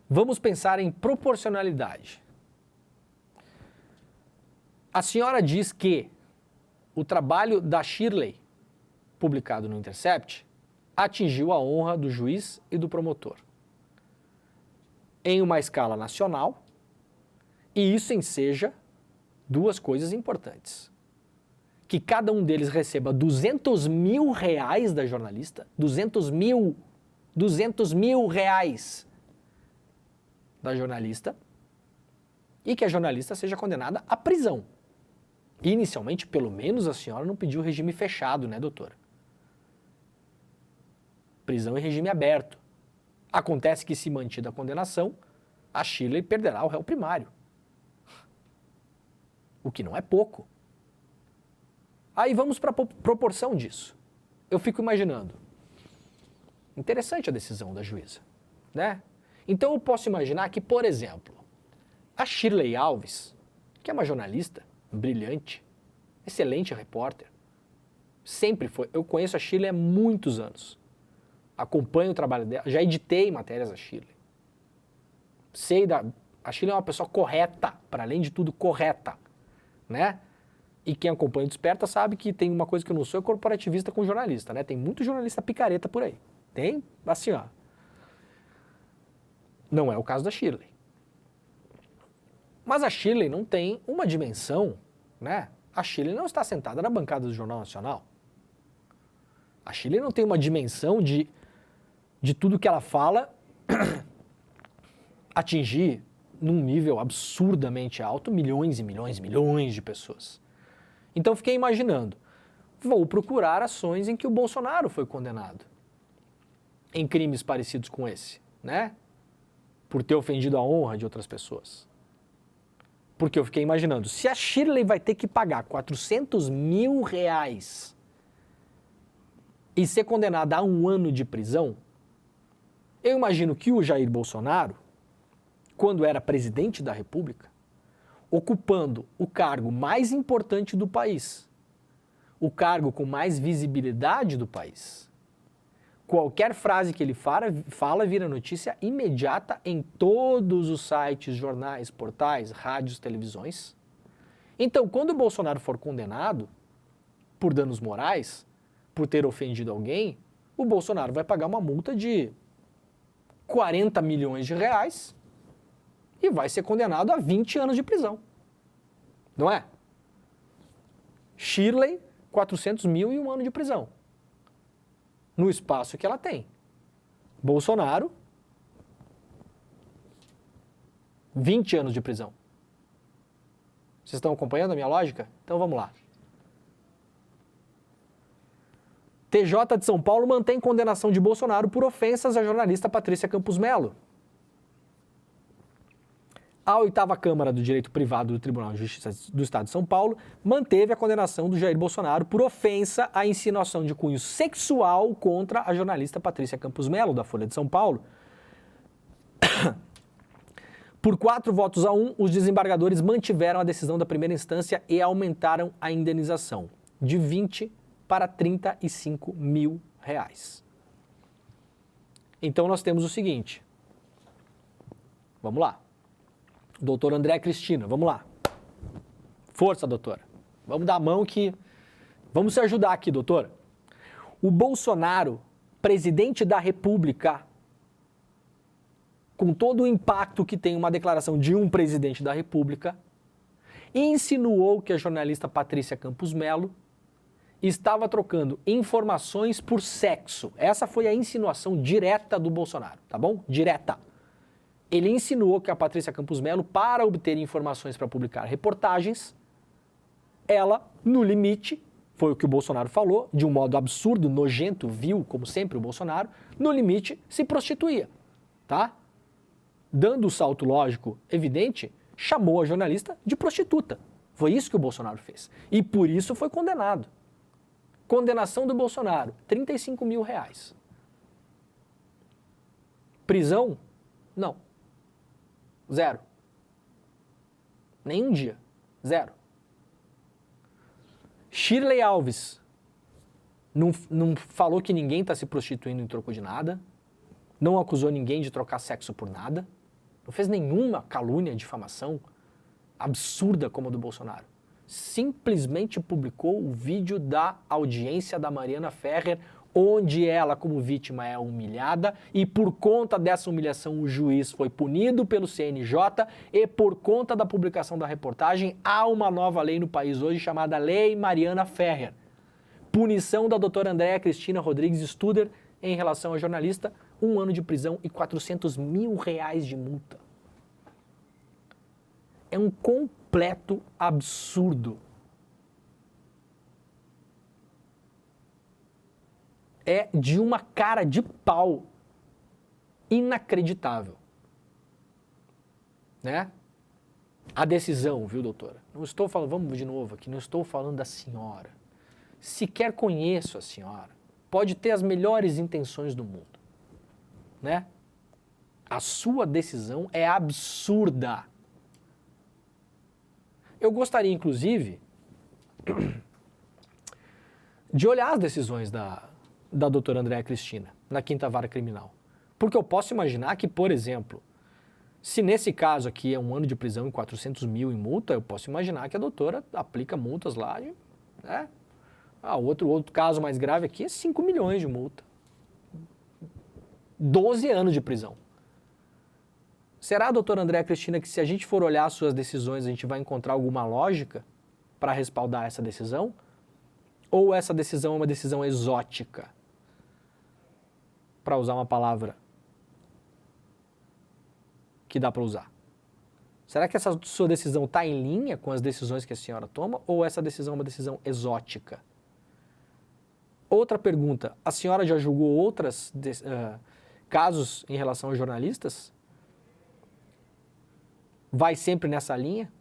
Vamos pensar em proporcionalidade. A senhora diz que o trabalho da Shirley, publicado no Intercept, atingiu a honra do juiz e do promotor em uma escala nacional, e isso enseja duas coisas importantes. Que cada um deles receba 200 mil reais da jornalista, 200 mil reais da jornalista, e que a jornalista seja condenada à prisão. Inicialmente, pelo menos a senhora não pediu regime fechado, né, doutora? Prisão em regime aberto. Acontece que, se mantida a condenação, a Shirley perderá o réu primário. O que não é pouco. Aí vamos para a proporção disso. Eu fico imaginando. Interessante a decisão da juíza, né? Então eu posso imaginar que, por exemplo, a Shirley Alves, que é uma jornalista brilhante, excelente repórter, sempre foi. Eu conheço a Shirley há muitos anos. Acompanho o trabalho dela, já editei matérias da Shirley. A Shirley é uma pessoa correta, para além de tudo correta, né? E quem acompanha o Desperta sabe que tem uma coisa que eu não sou, é corporativista com jornalista, né? Tem muito jornalista picareta por aí. Tem, assim, ó. Não é o caso da Shirley. Mas a Shirley não tem uma dimensão, né? A Shirley não está sentada na bancada do Jornal Nacional. A Shirley não tem uma dimensão de tudo que ela fala atingir num nível absurdamente alto milhões e milhões e milhões de pessoas. Então eu fiquei imaginando, vou procurar ações em que o Bolsonaro foi condenado em crimes parecidos com esse, né? Por ter ofendido a honra de outras pessoas. Porque eu fiquei imaginando, se a Shirley vai ter que pagar 400 mil reais e ser condenada a 1 ano de prisão, eu imagino que o Jair Bolsonaro, quando era presidente da República, ocupando o cargo mais importante do país, o cargo com mais visibilidade do país, qualquer frase que ele fala vira notícia imediata em todos os sites, jornais, portais, rádios, televisões. Então, quando o Bolsonaro for condenado por danos morais, por ter ofendido alguém, o Bolsonaro vai pagar uma multa de 40 milhões de reais e vai ser condenado a 20 anos de prisão. Não é? Shirley, 400 mil e 1 ano de prisão. No espaço que ela tem. Bolsonaro, 20 anos de prisão. Vocês estão acompanhando a minha lógica? Então vamos lá. TJ de São Paulo mantém condenação de Bolsonaro por ofensas à jornalista Patrícia Campos Melo. A 8ª Câmara do Direito Privado do Tribunal de Justiça do Estado de São Paulo manteve a condenação do Jair Bolsonaro por ofensa à insinuação de cunho sexual contra a jornalista Patrícia Campos Melo, da Folha de São Paulo. Por 4 votos a 1, os desembargadores mantiveram a decisão da primeira instância e aumentaram a indenização de 20 para 35 mil reais. Então nós temos o seguinte. Vamos lá. Doutor André Cristina, vamos lá. Força, doutora. Vamos dar a mão que... Vamos se ajudar aqui, doutora. O Bolsonaro, presidente da República, com todo o impacto que tem uma declaração de um presidente da República, insinuou que a jornalista Patrícia Campos Melo estava trocando informações por sexo. Essa foi a insinuação direta do Bolsonaro, tá bom? Direta. Ele insinuou que a Patrícia Campos Melo, para obter informações para publicar reportagens, ela, no limite, foi o que o Bolsonaro falou, de um modo absurdo, nojento, vil, como sempre o Bolsonaro, no limite, se prostituía, tá? Dando o salto lógico evidente, chamou a jornalista de prostituta. Foi isso que o Bolsonaro fez. E por isso foi condenado. Condenação do Bolsonaro, 35 mil reais. Prisão? Não. 0. Nem um dia. 0. Shirley Alves não falou que ninguém está se prostituindo em troco de nada. Não acusou ninguém de trocar sexo por nada. Não fez nenhuma calúnia, difamação absurda como a do Bolsonaro. Simplesmente publicou o vídeo da audiência da Mariana Ferrer, onde ela, como vítima, é humilhada e por conta dessa humilhação o juiz foi punido pelo CNJ e por conta da publicação da reportagem há uma nova lei no país hoje chamada Lei Mariana Ferrer. Punição da doutora Andréa Cristina Rodrigues Studer em relação à jornalista, 1 ano de prisão e 400 mil reais de multa. É um completo absurdo. É de uma cara de pau inacreditável. Né? A decisão, viu, doutora? Não estou falando, vamos de novo aqui, não estou falando da senhora. Sequer conheço a senhora. Pode ter as melhores intenções do mundo. Né? A sua decisão é absurda. Eu gostaria, inclusive, de olhar as decisões da doutora Andréa Cristina na 5ª Vara Criminal. Porque eu posso imaginar que, por exemplo, se nesse caso aqui é 1 ano de prisão e 400 mil em multa, eu posso imaginar que a doutora aplica multas lá de... Né? Outro caso mais grave aqui é 5 milhões de multa. 12 anos de prisão. Será, doutora Andréa Cristina, que se a gente for olhar as suas decisões, a gente vai encontrar alguma lógica para respaldar essa decisão? Ou essa decisão é uma decisão exótica? Para usar uma palavra que dá para usar. Será que essa sua decisão está em linha com as decisões que a senhora toma? Ou essa decisão é uma decisão exótica? Outra pergunta, a senhora já julgou outros casos em relação a jornalistas? Vai sempre nessa linha?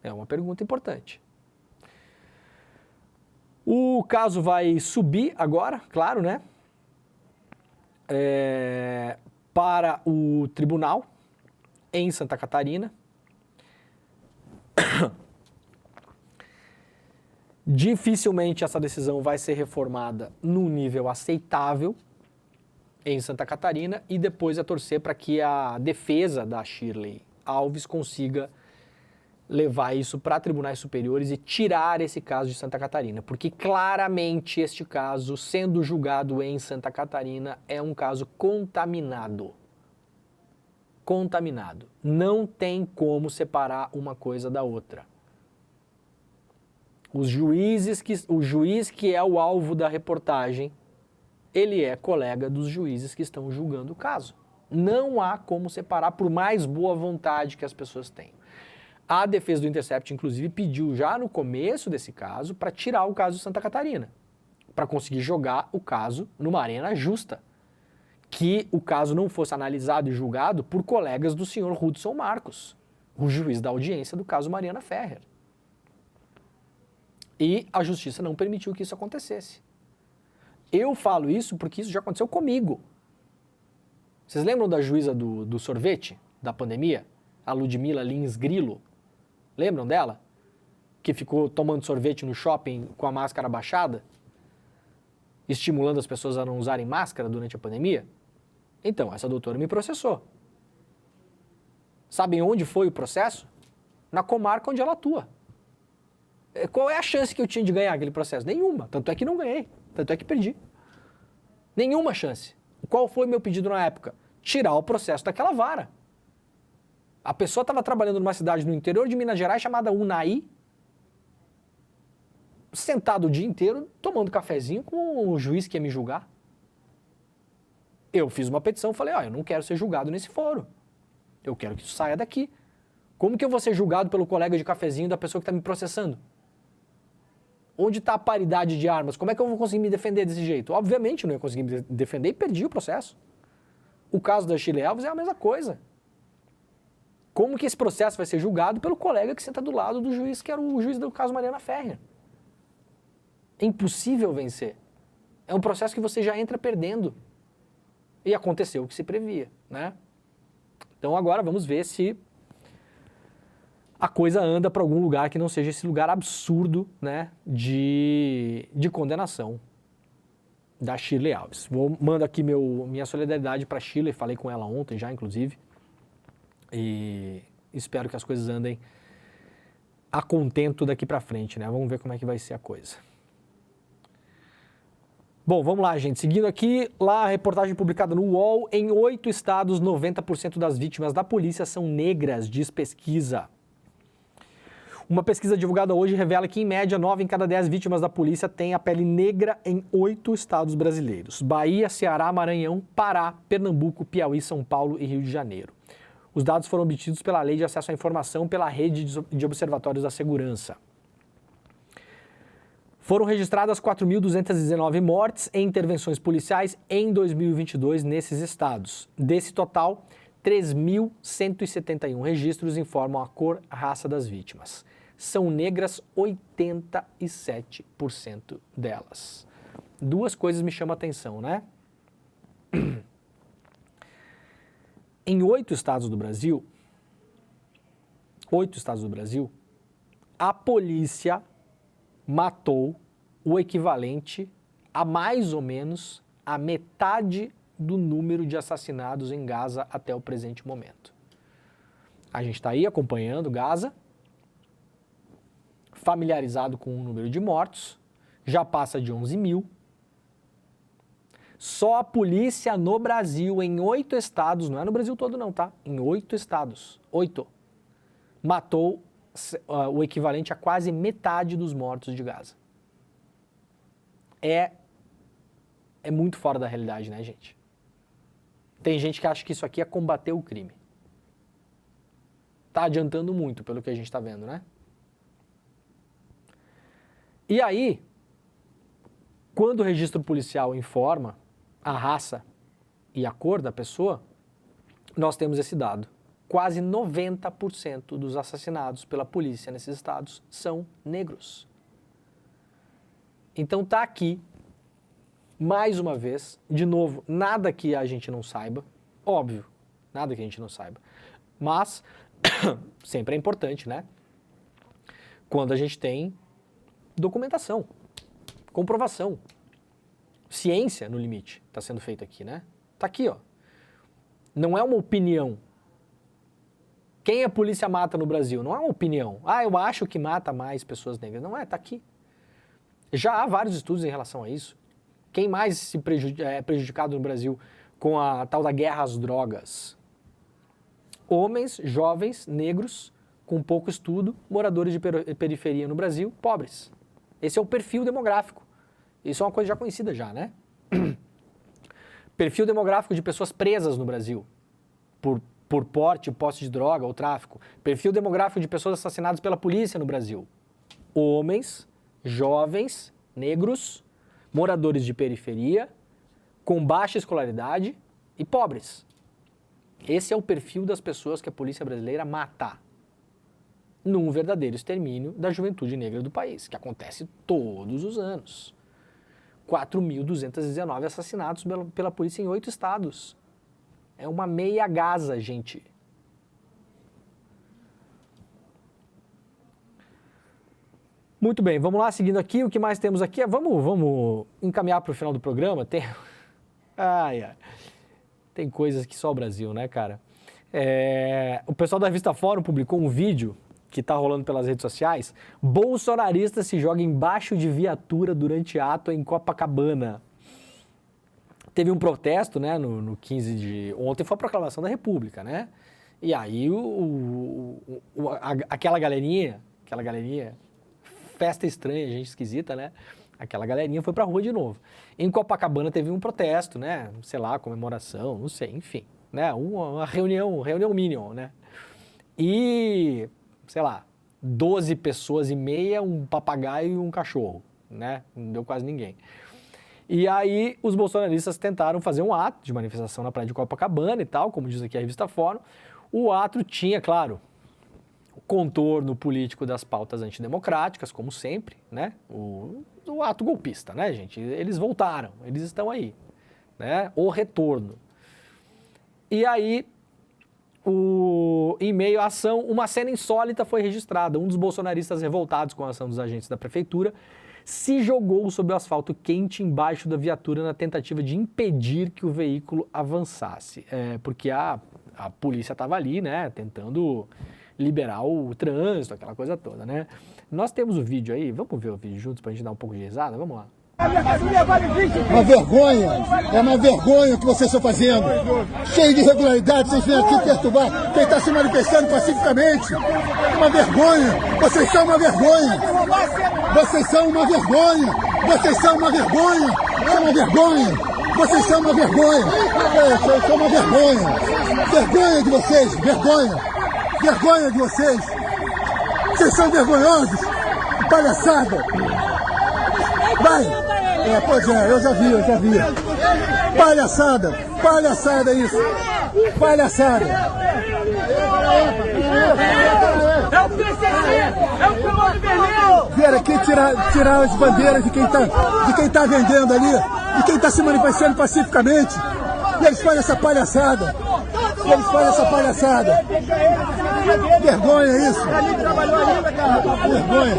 É uma pergunta importante. O caso vai subir agora, claro, né? Para o tribunal em Santa Catarina. Dificilmente essa decisão vai ser reformada num nível aceitável em Santa Catarina e depois é torcer para que a defesa da Shirley Alves consiga levar isso para tribunais superiores e tirar esse caso de Santa Catarina, porque claramente este caso, sendo julgado em Santa Catarina, é um caso contaminado. contaminado. Não tem como separar uma coisa da outra. O juiz que é o alvo da reportagem, ele é colega dos juízes que estão julgando o caso. Não há como separar, por mais boa vontade que as pessoas tenham. A defesa do Intercept, inclusive, pediu já no começo desse caso para tirar o caso de Santa Catarina, para conseguir jogar o caso numa arena justa, que o caso não fosse analisado e julgado por colegas do senhor Hudson Marcos, o juiz da audiência do caso Mariana Ferrer. E a justiça não permitiu que isso acontecesse. Eu falo isso porque isso já aconteceu comigo. Vocês lembram da juíza do sorvete, da pandemia? A Ludmila Lins Grilo? Lembram dela? Que ficou tomando sorvete no shopping com a máscara baixada? Estimulando as pessoas a não usarem máscara durante a pandemia? Então, essa doutora me processou. Sabem onde foi o processo? Na comarca onde ela atua. Qual é a chance que eu tinha de ganhar aquele processo? Nenhuma. Tanto é que não ganhei. Tanto é que perdi. Nenhuma chance. Qual foi o meu pedido na época? Tirar o processo daquela vara. A pessoa estava trabalhando numa cidade no interior de Minas Gerais chamada Unai, sentado o dia inteiro tomando cafezinho com o juiz que ia me julgar. Eu fiz uma petição, falei, eu não quero ser julgado nesse foro. Eu quero que isso saia daqui. Como que eu vou ser julgado pelo colega de cafezinho da pessoa que está me processando? Onde está a paridade de armas? Como é que eu vou conseguir me defender desse jeito? Obviamente eu não ia conseguir me defender e perdi o processo. O caso da Shirley Alves é a mesma coisa. Como que esse processo vai ser julgado pelo colega que senta do lado do juiz, que era o juiz do caso Mariana Ferrer? É impossível vencer. É um processo que você já entra perdendo. E aconteceu o que se previa, né? Então agora vamos ver se a coisa anda para algum lugar que não seja esse lugar absurdo, né, de condenação da Shirley Alves. Mando aqui minha solidariedade para a Shirley, falei com ela ontem já, inclusive, e espero que as coisas andem a contento daqui para frente, né? Vamos ver como é que vai ser a coisa. Bom, vamos lá, gente. Seguindo aqui, lá a reportagem publicada no UOL, em 8 estados, 90% das vítimas da polícia são negras, diz pesquisa. Uma pesquisa divulgada hoje revela que, em média, 9 em cada 10 vítimas da polícia têm a pele negra em 8 estados brasileiros: Bahia, Ceará, Maranhão, Pará, Pernambuco, Piauí, São Paulo e Rio de Janeiro. Os dados foram obtidos pela Lei de Acesso à Informação pela Rede de Observatórios da Segurança. Foram registradas 4.219 mortes em intervenções policiais em 2022 nesses estados. Desse total, 3.171 registros informam a cor, raça das vítimas. São negras 87% delas. Duas coisas me chamam a atenção, né? Em 8 estados do Brasil, a polícia matou o equivalente a mais ou menos a metade do número de assassinados em Gaza até o presente momento. A gente está aí acompanhando Gaza, familiarizado com o número de mortos, já passa de 11 mil. Só a polícia no Brasil, em 8 estados, não é no Brasil todo não, tá? Em 8 estados, 8, matou o equivalente a quase metade dos mortos de Gaza. É muito fora da realidade, né, gente? Tem gente que acha que isso aqui é combater o crime. Tá adiantando muito pelo que a gente está vendo, né? E aí, quando o registro policial informa a raça e a cor da pessoa, nós temos esse dado. Quase 90% dos assassinados pela polícia nesses estados são negros. Então tá aqui, mais uma vez, de novo, nada que a gente não saiba, óbvio, nada que a gente não saiba, mas sempre é importante, né? Quando a gente tem documentação, comprovação, ciência no limite está sendo feita aqui, né? Tá aqui, ó. Não é uma opinião. Quem a polícia mata no Brasil? Não é uma opinião. Eu acho que mata mais pessoas negras. Não é, tá aqui. Já há vários estudos em relação a isso. Quem mais é prejudicado no Brasil com a tal da guerra às drogas? Homens, jovens, negros, com pouco estudo, moradores de periferia no Brasil, pobres. Esse é o perfil demográfico. Isso é uma coisa já conhecida já, né? Perfil demográfico de pessoas presas no Brasil por porte, posse de droga ou tráfico. Perfil demográfico de pessoas assassinadas pela polícia no Brasil. Homens, jovens, negros, moradores de periferia, com baixa escolaridade e pobres. Esse é o perfil das pessoas que a polícia brasileira mata num verdadeiro extermínio da juventude negra do país, que acontece todos os anos. 4.219 assassinatos pela polícia em 8 estados. É uma meia Gaza, gente. Muito bem, vamos lá, seguindo aqui, o que mais temos aqui? Vamos encaminhar para o final do programa. Tem coisas que só o Brasil, né, cara? O pessoal da revista Fórum publicou um vídeo que está rolando pelas redes sociais. Bolsonarista se joga embaixo de viatura durante ato em Copacabana. Teve um protesto, né, no 15 de... Ontem foi a proclamação da República, né? E aí aquela galerinha, festa estranha, gente esquisita, né? Aquela galerinha foi pra rua de novo. Em Copacabana teve um protesto, né? Sei lá, comemoração, não sei, enfim, né? Uma reunião Minion, né? E, sei lá, 12 pessoas e meia, um papagaio e um cachorro, né? Não deu quase ninguém. E aí os bolsonaristas tentaram fazer um ato de manifestação na praia de Copacabana e tal, como diz aqui a revista Fórum. O ato tinha, claro, o contorno político das pautas antidemocráticas, como sempre, né? O ato golpista, né, gente? Eles voltaram, eles estão aí, né? O retorno. E aí, em meio à ação, uma cena insólita foi registrada. Um dos bolsonaristas revoltados com a ação dos agentes da prefeitura se jogou sobre o asfalto quente embaixo da viatura na tentativa de impedir que o veículo avançasse. Porque a polícia estava ali, né, tentando liberar o trânsito, aquela coisa toda, né? Nós temos o vídeo aí, vamos ver o vídeo juntos pra gente dar um pouco de risada? Vamos lá. Uma vergonha, é uma vergonha o que vocês estão fazendo. Cheio de irregularidades, vocês vêm aqui perturbar quem está se manifestando pacificamente. Uma vergonha, vocês são uma vergonha. Vocês são uma vergonha. Vocês são uma vergonha. É uma vergonha. Vocês são uma vergonha. Vocês são uma vergonha. Vergonha de vocês, vergonha. Vergonha de vocês. Vocês são vergonhosos. Palhaçada. Vai. Pois é, eu já vi. Palhaçada isso. Palhaçada. É o PCC, é o Comando Vermelho. Vieram aqui tirar as bandeiras de quem tá vendendo ali, de quem tá se manifestando pacificamente. E eles fazem essa palhaçada. Vergonha isso. Vergonha.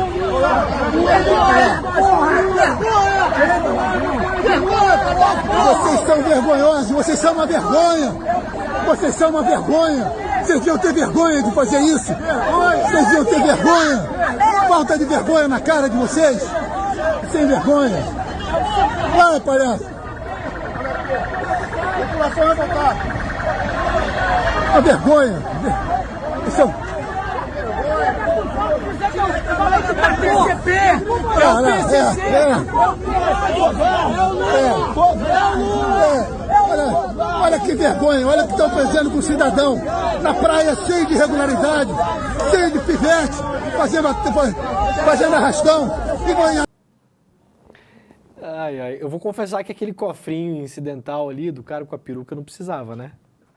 Vocês são vergonhosos, vocês são uma vergonha. Vocês são uma vergonha. Vocês deviam ter vergonha de fazer isso. Vocês deviam ter vergonha. Falta de vergonha na cara de vocês. Sem vergonha. Vai, palhaço. A população vai votar. Uma vergonha. Isso é Olha que vergonha, olha o que estão fazendo com o cidadão na praia, cheio de irregularidade, cheio de pivete, fazendo arrastão e ganhando. Eu vou confessar que aquele cofrinho incidental ali do cara com a peruca não precisava, né?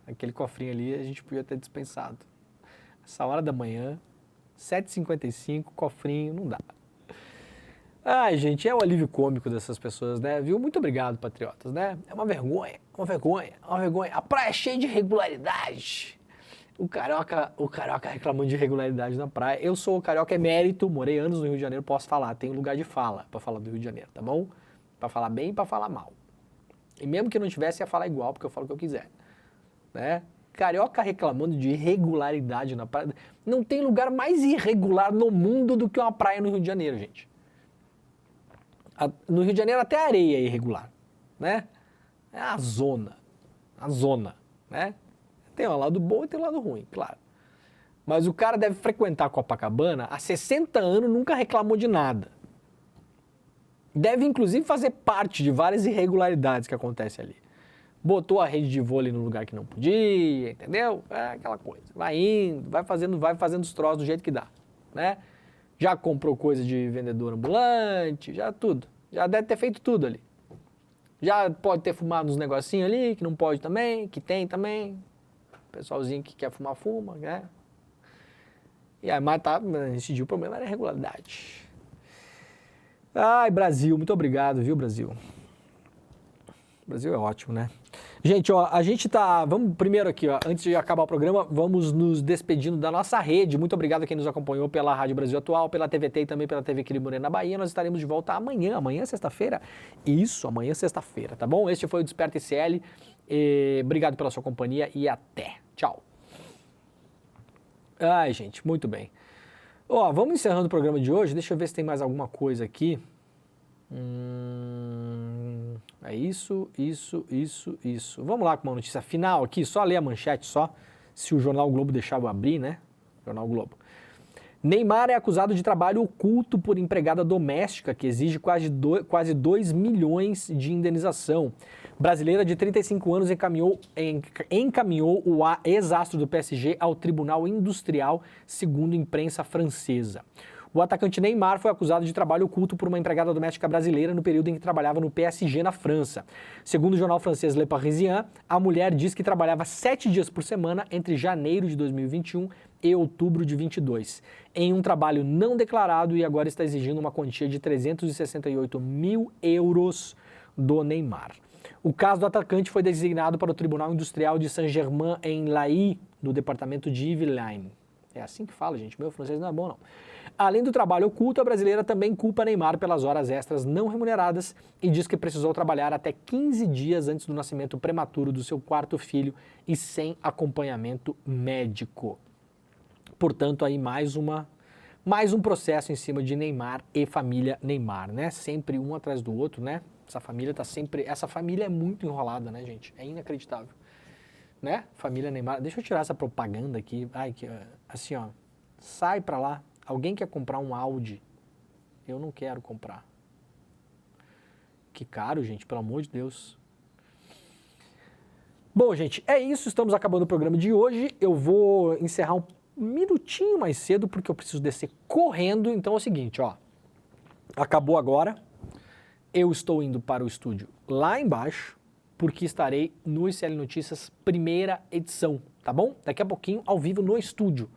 Aquele cofrinho ali a gente podia ter dispensado. Essa hora da manhã, 7h55, cofrinho, não dá. Ai, gente, é o alívio cômico dessas pessoas, né? Viu? Muito obrigado, patriotas, né? É uma vergonha. A praia é cheia de irregularidade. O carioca reclamando de irregularidade na praia. Eu sou carioca emérito, morei anos no Rio de Janeiro, posso falar. Tenho lugar de fala pra falar do Rio de Janeiro, tá bom? Pra falar bem e pra falar mal. E mesmo que não tivesse, ia falar igual, porque eu falo o que eu quiser. Né? Carioca reclamando de irregularidade na praia. Não tem lugar mais irregular no mundo do que uma praia no Rio de Janeiro, gente. No Rio de Janeiro até a areia é irregular, né? É a zona, né? Tem um lado bom e tem um lado ruim, claro. Mas o cara deve frequentar Copacabana há 60 anos, nunca reclamou de nada. Deve, inclusive, fazer parte de várias irregularidades que acontecem ali. Botou a rede de vôlei no lugar que não podia, entendeu? É aquela coisa. Vai indo, vai fazendo os troços do jeito que dá, né? Já comprou coisa de vendedor ambulante, já tudo. Já deve ter feito tudo ali. Já pode ter fumado uns negocinhos ali, que não pode também, que tem também. Pessoalzinho que quer fumar, fuma, né? E aí, mas tá, esse dia o problema era a irregularidade. Ai, Brasil, muito obrigado, viu, Brasil? O Brasil é ótimo, né? Gente, ó, a gente tá... Vamos primeiro aqui, ó, antes de acabar o programa, vamos nos despedindo da nossa rede. Muito obrigado a quem nos acompanhou pela Rádio Brasil Atual, pela TVT e também pela TV Quirino Moreno na Bahia. Nós estaremos de volta amanhã sexta-feira. Isso, amanhã sexta-feira, tá bom? Este foi o Desperta ICL. Obrigado pela sua companhia e até. Tchau. Ai, gente, muito bem. Ó, vamos encerrando o programa de hoje. Deixa eu ver se tem mais alguma coisa aqui. É isso. Vamos lá com uma notícia final aqui, só ler a manchete só, se o Jornal Globo deixar eu abrir, né? Jornal Globo. Neymar é acusado de trabalho oculto por empregada doméstica, que exige quase 2 milhões de indenização. Brasileira de 35 anos encaminhou o ex-astro do PSG ao Tribunal Industrial, segundo imprensa francesa. O atacante Neymar foi acusado de trabalho oculto por uma empregada doméstica brasileira no período em que trabalhava no PSG na França. Segundo o jornal francês Le Parisien, a mulher diz que trabalhava 7 dias por semana entre janeiro de 2021 e outubro de 22, em um trabalho não declarado, e agora está exigindo uma quantia de 368 mil euros do Neymar. O caso do atacante foi designado para o Tribunal Industrial de Saint-Germain-en-Laye, no departamento de Yvelines. É assim que fala, gente. Meu francês não é bom, não. Além do trabalho oculto, a brasileira também culpa Neymar pelas horas extras não remuneradas e diz que precisou trabalhar até 15 dias antes do nascimento prematuro do seu 4º filho e sem acompanhamento médico. Portanto, aí mais um processo em cima de Neymar e família Neymar, né? Sempre um atrás do outro, né? Essa família é muito enrolada, né, gente? É inacreditável. Né? Família Neymar. Deixa eu tirar essa propaganda aqui. Ai, que assim, ó. Sai pra lá. Alguém quer comprar um Audi? Eu não quero comprar. Que caro, gente, pelo amor de Deus. Bom, gente, é isso. Estamos acabando o programa de hoje. Eu vou encerrar um minutinho mais cedo, porque eu preciso descer correndo. Então é o seguinte, ó. Acabou agora. Eu estou indo para o estúdio lá embaixo, porque estarei no ICL Notícias primeira edição, tá bom? Daqui a pouquinho, ao vivo no estúdio,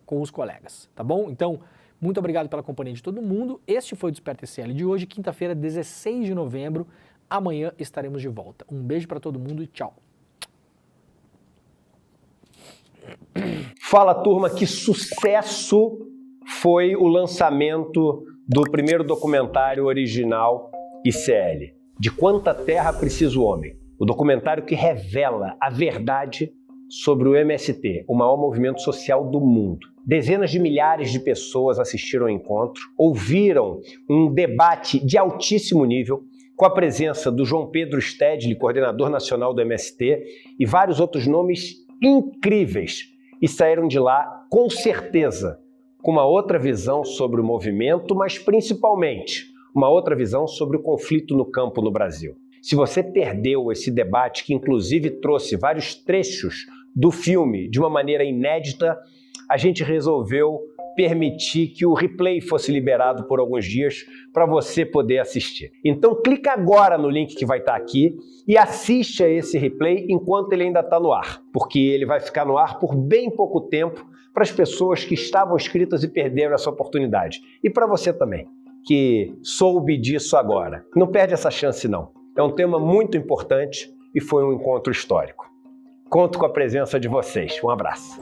com os colegas, tá bom? Então, muito obrigado pela companhia de todo mundo. Este foi o Desperta ICL de hoje, quinta-feira, 16 de novembro. Amanhã estaremos de volta. Um beijo para todo mundo e tchau. Fala, turma, que sucesso foi o lançamento do primeiro documentário original ICL, De Quanta Terra Precisa o Homem. O documentário que revela a verdade sobre o MST, o maior movimento social do mundo. Dezenas de milhares de pessoas assistiram ao encontro, ouviram um debate de altíssimo nível, com a presença do João Pedro Stedley, coordenador nacional do MST, e vários outros nomes incríveis, e saíram de lá, com certeza, com uma outra visão sobre o movimento, mas principalmente uma outra visão sobre o conflito no campo no Brasil. Se você perdeu esse debate, que inclusive trouxe vários trechos do filme de uma maneira inédita, a gente resolveu permitir que o replay fosse liberado por alguns dias para você poder assistir. Então clica agora no link que vai estar aqui e assiste a esse replay enquanto ele ainda está no ar, porque ele vai ficar no ar por bem pouco tempo para as pessoas que estavam inscritas e perderam essa oportunidade. E para você também, que soube disso agora. Não perde essa chance, não. É um tema muito importante e foi um encontro histórico. Conto com a presença de vocês. Um abraço.